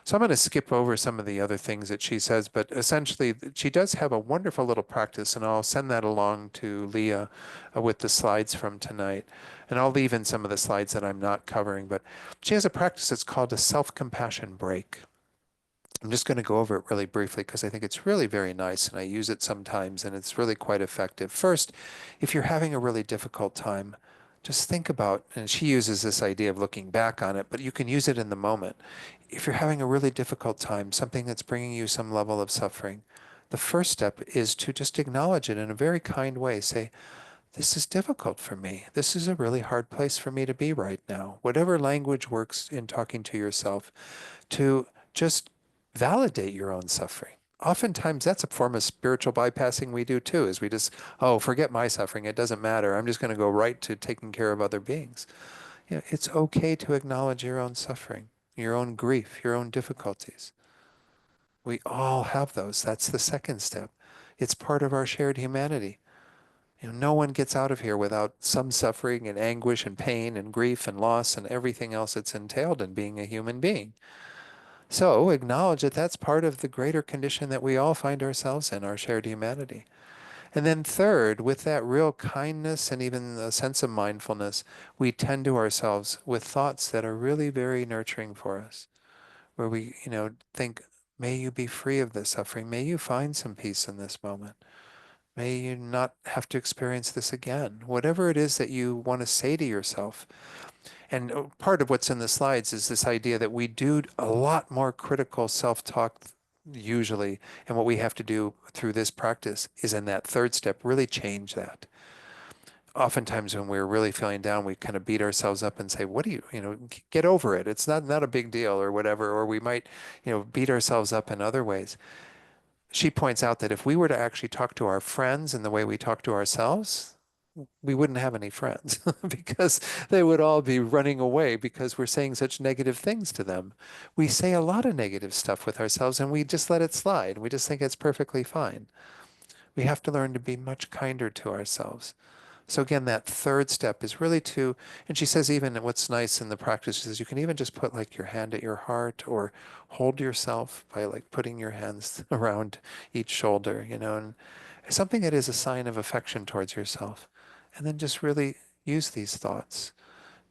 So I'm going to skip over some of the other things that she says, but essentially she does have a wonderful little practice, and I'll send that along to Leah with the slides from tonight. And I'll leave in some of the slides that I'm not covering, but she has a practice that's called a self-compassion break. I'm just going to go over it really briefly because I think it's really very nice and I use it sometimes and it's really quite effective. First, if you're having a really difficult time, just think about, and she uses this idea of looking back on it, but you can use it in the moment. If you're having a really difficult time, something that's bringing you some level of suffering, the first step is to just acknowledge it in a very kind way. Say, this is difficult for me. This is a really hard place for me to be right now. Whatever language works in talking to yourself, to just validate your own suffering. Oftentimes that's a form of spiritual bypassing we do too, is we just, oh, forget my suffering. It doesn't matter. I'm just going to go right to taking care of other beings. You know, it's okay to acknowledge your own suffering, your own grief, your own difficulties. We all have those. That's the second step. It's part of our shared humanity. You know, no one gets out of here without some suffering and anguish and pain and grief and loss and everything else that's entailed in being a human being. So acknowledge that that's part of the greater condition that we all find ourselves in, our shared humanity. And then third, with that real kindness and even a sense of mindfulness, we tend to ourselves with thoughts that are really very nurturing for us, where we, think, may you be free of this suffering. May you find some peace in this moment. May you not have to experience this again. Whatever it is that you want to say to yourself. And part of what's in the slides is this idea that we do a lot more critical self-talk usually. And what we have to do through this practice is in that third step, really change that. Oftentimes when we're really feeling down, we kind of beat ourselves up and say, what do you get over it. It's not a big deal or whatever. Or we might, beat ourselves up in other ways. She points out that if we were to actually talk to our friends in the way we talk to ourselves, we wouldn't have any friends because they would all be running away because we're saying such negative things to them. We say a lot of negative stuff with ourselves and we just let it slide. We just think it's perfectly fine. We have to learn to be much kinder to ourselves. So again, that third step is really to, and she says even what's nice in the practice is you can even just put like your hand at your heart or hold yourself by like putting your hands around each shoulder, and something that is a sign of affection towards yourself. And then just really use these thoughts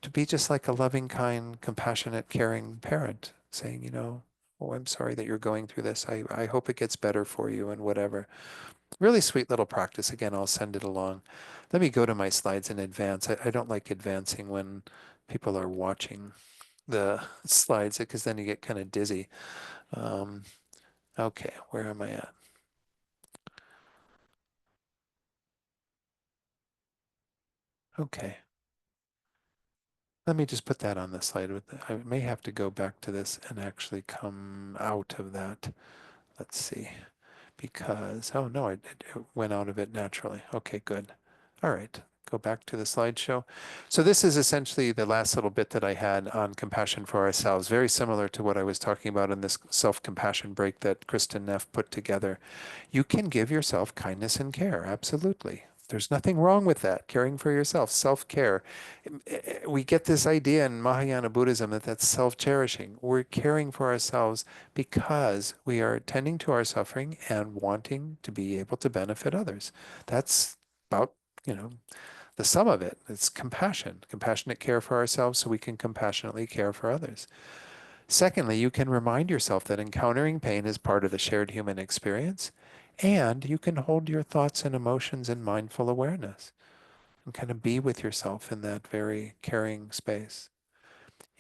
to be just like a loving, kind, compassionate, caring parent saying, oh, I'm sorry that you're going through this. I hope it gets better for you and whatever. Really sweet little practice. Again, I'll send it along. Let me go to my slides in advance. I don't like advancing when people are watching the slides because then you get kind of dizzy. Um, okay, where am I at? Okay. Let me just put that on the slide. I may have to go back to this and actually come out of that. Let's see. Because, oh no, it went out of it naturally. Okay, good. All right, go back to the slideshow. So this is essentially the last little bit that I had on compassion for ourselves, very similar to what I was talking about in this self-compassion break that Kristen Neff put together. You can give yourself kindness and care, absolutely. There's nothing wrong with that, caring for yourself, self-care. We get this idea in Mahayana Buddhism that that's self-cherishing. We're caring for ourselves because we are tending to our suffering and wanting to be able to benefit others. That's about, you know, the sum of it. It's compassion, compassionate care for ourselves so we can compassionately care for others. Secondly, you can remind yourself that encountering pain is part of the shared human experience, and you can hold your thoughts and emotions in mindful awareness and kind of be with yourself in that very caring space.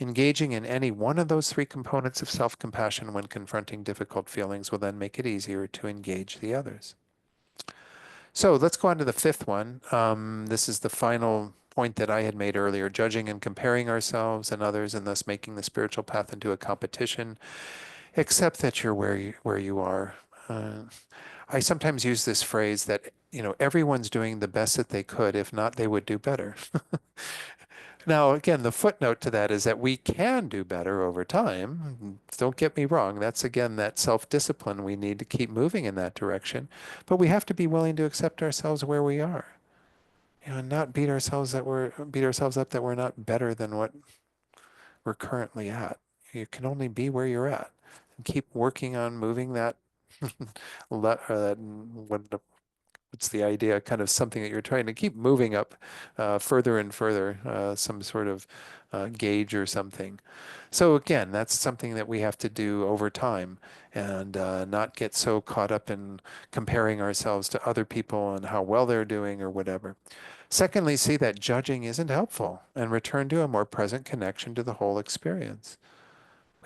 Engaging in any one of those three components of self-compassion when confronting difficult feelings will then make it easier to engage the others. So let's go on to the fifth one. This is the final point that I had made earlier, judging and comparing ourselves and others and thus making the spiritual path into a competition, except that you're where you are. I sometimes use this phrase that, everyone's doing the best that they could. If not, they would do better. Now, again, the footnote to that is that we can do better over time. Don't get me wrong. That's again that self-discipline. We need to keep moving in that direction, but we have to be willing to accept ourselves where we are. And not beat ourselves up that we're not better than what we're currently at. You can only be where you're at, and keep working on moving that. What's the idea? Kind of something that you're trying to keep moving up further and further, some sort of gauge or something. So again, that's something that we have to do over time and not get so caught up in comparing ourselves to other people and how well they're doing or whatever. Secondly, see that judging isn't helpful and return to a more present connection to the whole experience.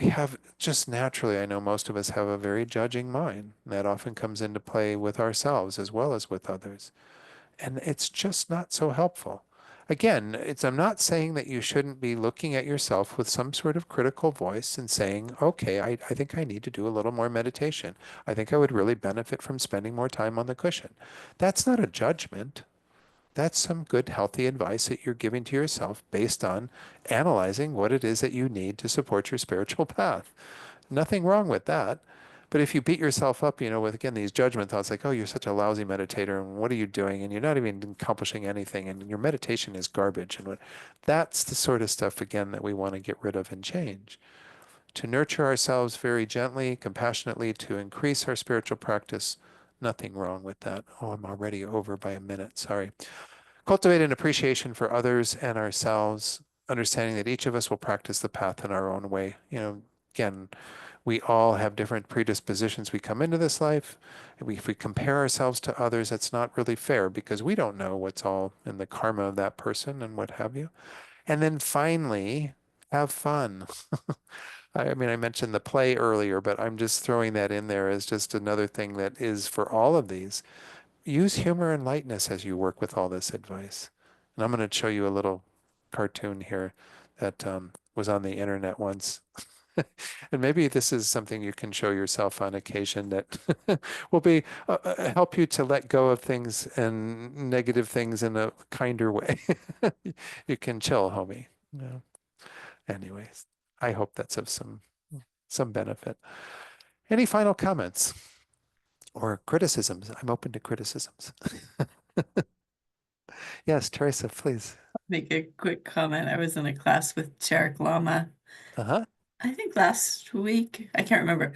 We have just naturally, I know most of us have a very judging mind. That often comes into play with ourselves as well as with others. And it's just not so helpful. Again, I'm not saying that you shouldn't be looking at yourself with some sort of critical voice and saying, okay, I think I need to do a little more meditation. I think I would really benefit from spending more time on the cushion. That's not a judgment. That's some good, healthy advice that you're giving to yourself based on analyzing what it is that you need to support your spiritual path. Nothing wrong with that. But if you beat yourself up, with again these judgment thoughts like, oh, you're such a lousy meditator, and what are you doing? And you're not even accomplishing anything, and your meditation is garbage. And that's the sort of stuff again that we want to get rid of and change. To nurture ourselves very gently, compassionately, to increase our spiritual practice. Nothing wrong with that. Oh, I'm already over by a minute. Sorry. Cultivate an appreciation for others and ourselves, understanding that each of us will practice the path in our own way. Again, we all have different predispositions. We come into this life. If we compare ourselves to others, that's not really fair because we don't know what's all in the karma of that person and what have you. And then finally, have fun. I mean, I mentioned the play earlier, but I'm just throwing that in there as just another thing that is for all of these. Use humor and lightness as you work with all this advice. And I'm going to show you a little cartoon here that was on the internet once. And maybe this is something you can show yourself on occasion that will be help you to let go of things and negative things in a kinder way. You can chill, homie. Yeah. Anyways, I hope that's of some benefit. Any final comments or criticisms? I'm open to criticisms. Yes, Teresa, please. Make a quick comment. I was in a class with Charik Lama, Uh-huh. I think last week. I can't remember.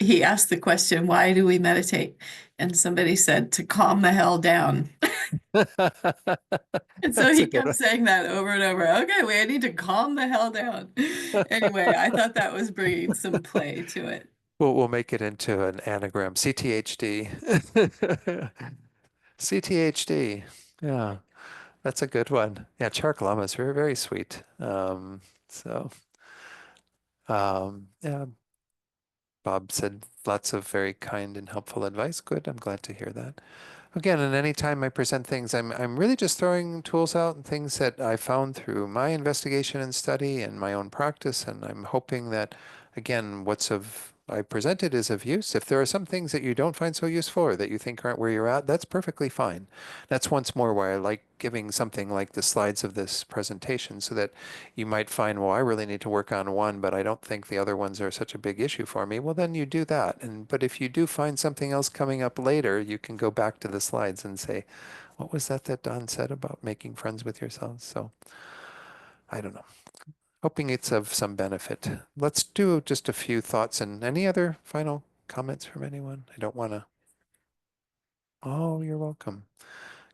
He asked the question, why do we meditate? And somebody said, to calm the hell down. And so That's a he good kept one. saying that over and over. Okay, wait, I need to calm the hell down. Anyway, I thought that was bringing some play to it. We'll make it into an anagram. CTHD. CTHD. Yeah, that's a good one. Yeah, Charklama is very, very sweet. So, yeah, Bob said lots of very kind and helpful advice. Good. I'm glad to hear that. Again, and any time I present things, I'm really just throwing tools out and things that I found through my investigation and study and my own practice. And I'm hoping that, again, what's of I presented is of use. If there are some things that you don't find so useful or that you think aren't where you're at, that's perfectly fine. That's once more why I like giving something like the slides of this presentation so that you might find, well, I really need to work on one, but I don't think the other ones are such a big issue for me. Well, then you do that. But if you do find something else coming up later, you can go back to the slides and say, what was that Don said about making friends with yourselves? So I don't know. Hoping it's of some benefit. Let's do just a few thoughts and any other final comments from anyone? I don't want to. Oh, you're welcome.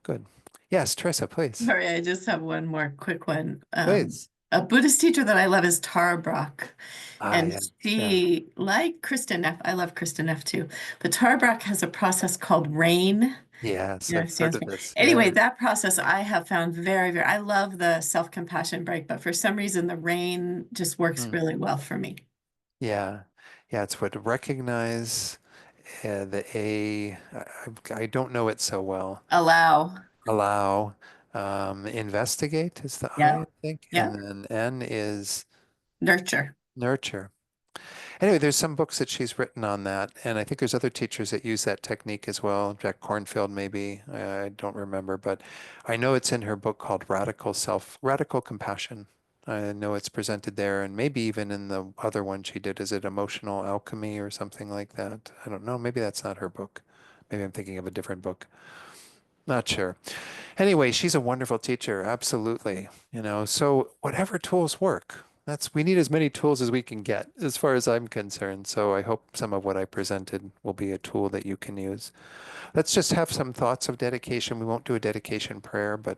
Good. Yes, Teresa, please. Sorry, I just have one more quick one. Please. A Buddhist teacher that I love is Tara Brach. And Yeah. she, like Kristen Neff, I love Kristen Neff too, but Tara Brach has a process called RAIN. Yes, You know, I've it heard stands of for. this. Anyway, Yeah. that process I have found very, I love the self-compassion break, but for some reason the RAIN just works Mm. really well for me. Yeah. Yeah, it's what recognize the A. I don't know it so well. Allow. Allow. Investigate is the I Yeah. think. Yeah. And then N is Nurture. nurture. Anyway, there's some books that she's written on that, and I think there's other teachers that use that technique as well. Jack Kornfield, maybe. I don't remember, but I know it's in her book called Radical Compassion. I know it's presented there, and maybe even in the other one she did. Is it Emotional Alchemy or something like that? I don't know. Maybe that's not her book. Maybe I'm thinking of a different book. Not sure. Anyway, she's a wonderful teacher, absolutely. So whatever tools work. We need as many tools as we can get, as far as I'm concerned. So I hope some of what I presented will be a tool that you can use. Let's just have some thoughts of dedication. We won't do a dedication prayer, but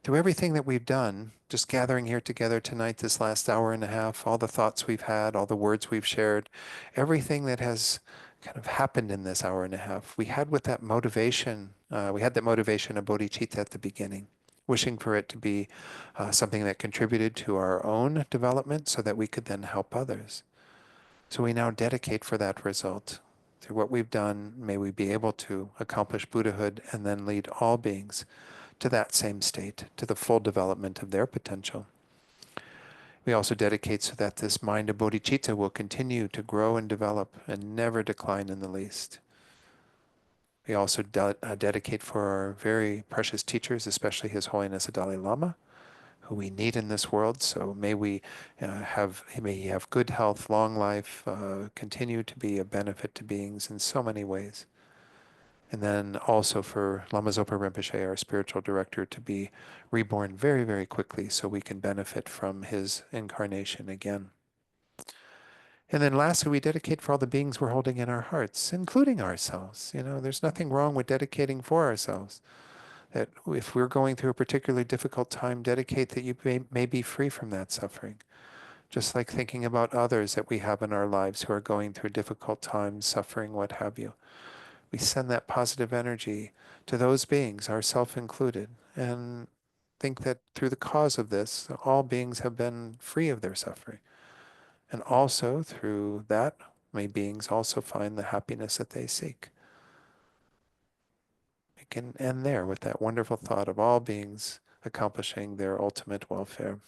through everything that we've done, just gathering here together tonight, this last hour and a half, all the thoughts we've had, all the words we've shared, everything that has kind of happened in this hour and a half, we had with that motivation, we had that motivation of bodhicitta at the beginning, wishing for it to be something that contributed to our own development so that we could then help others. So we now dedicate for that result. Through what we've done, may we be able to accomplish Buddhahood and then lead all beings to that same state, to the full development of their potential. We also dedicate so that this mind of bodhicitta will continue to grow and develop and never decline in the least. We also dedicate for our very precious teachers, especially His Holiness the Dalai Lama, who we need in this world. So may he have good health, long life, continue to be a benefit to beings in so many ways. And then also for Lama Zopa Rinpoche, our spiritual director, to be reborn very, very quickly so we can benefit from his incarnation again. And then lastly, we dedicate for all the beings we're holding in our hearts, including ourselves. There's nothing wrong with dedicating for ourselves. That if we're going through a particularly difficult time, dedicate that you may be free from that suffering. just like thinking about others that we have in our lives who are going through difficult times, suffering, what have you. We send that positive energy to those beings, ourself included, and think that through the cause of this, all beings have been free of their suffering. And also through that, may beings also find the happiness that they seek. We can end there with that wonderful thought of all beings accomplishing their ultimate welfare.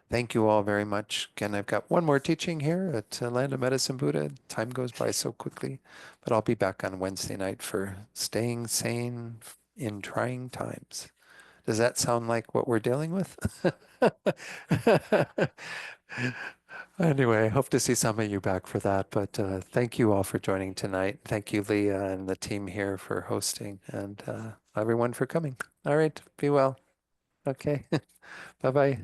Thank you all very much. Again, I've got one more teaching here at Land of Medicine Buddha. Time goes by so quickly, but I'll be back on Wednesday night for staying sane in trying times. Does that sound like what we're dealing with? Anyway, I hope to see some of you back for that. But thank you all for joining tonight. Thank you, Leah, and the team here for hosting, and everyone for coming. All right, be well. Okay, bye-bye.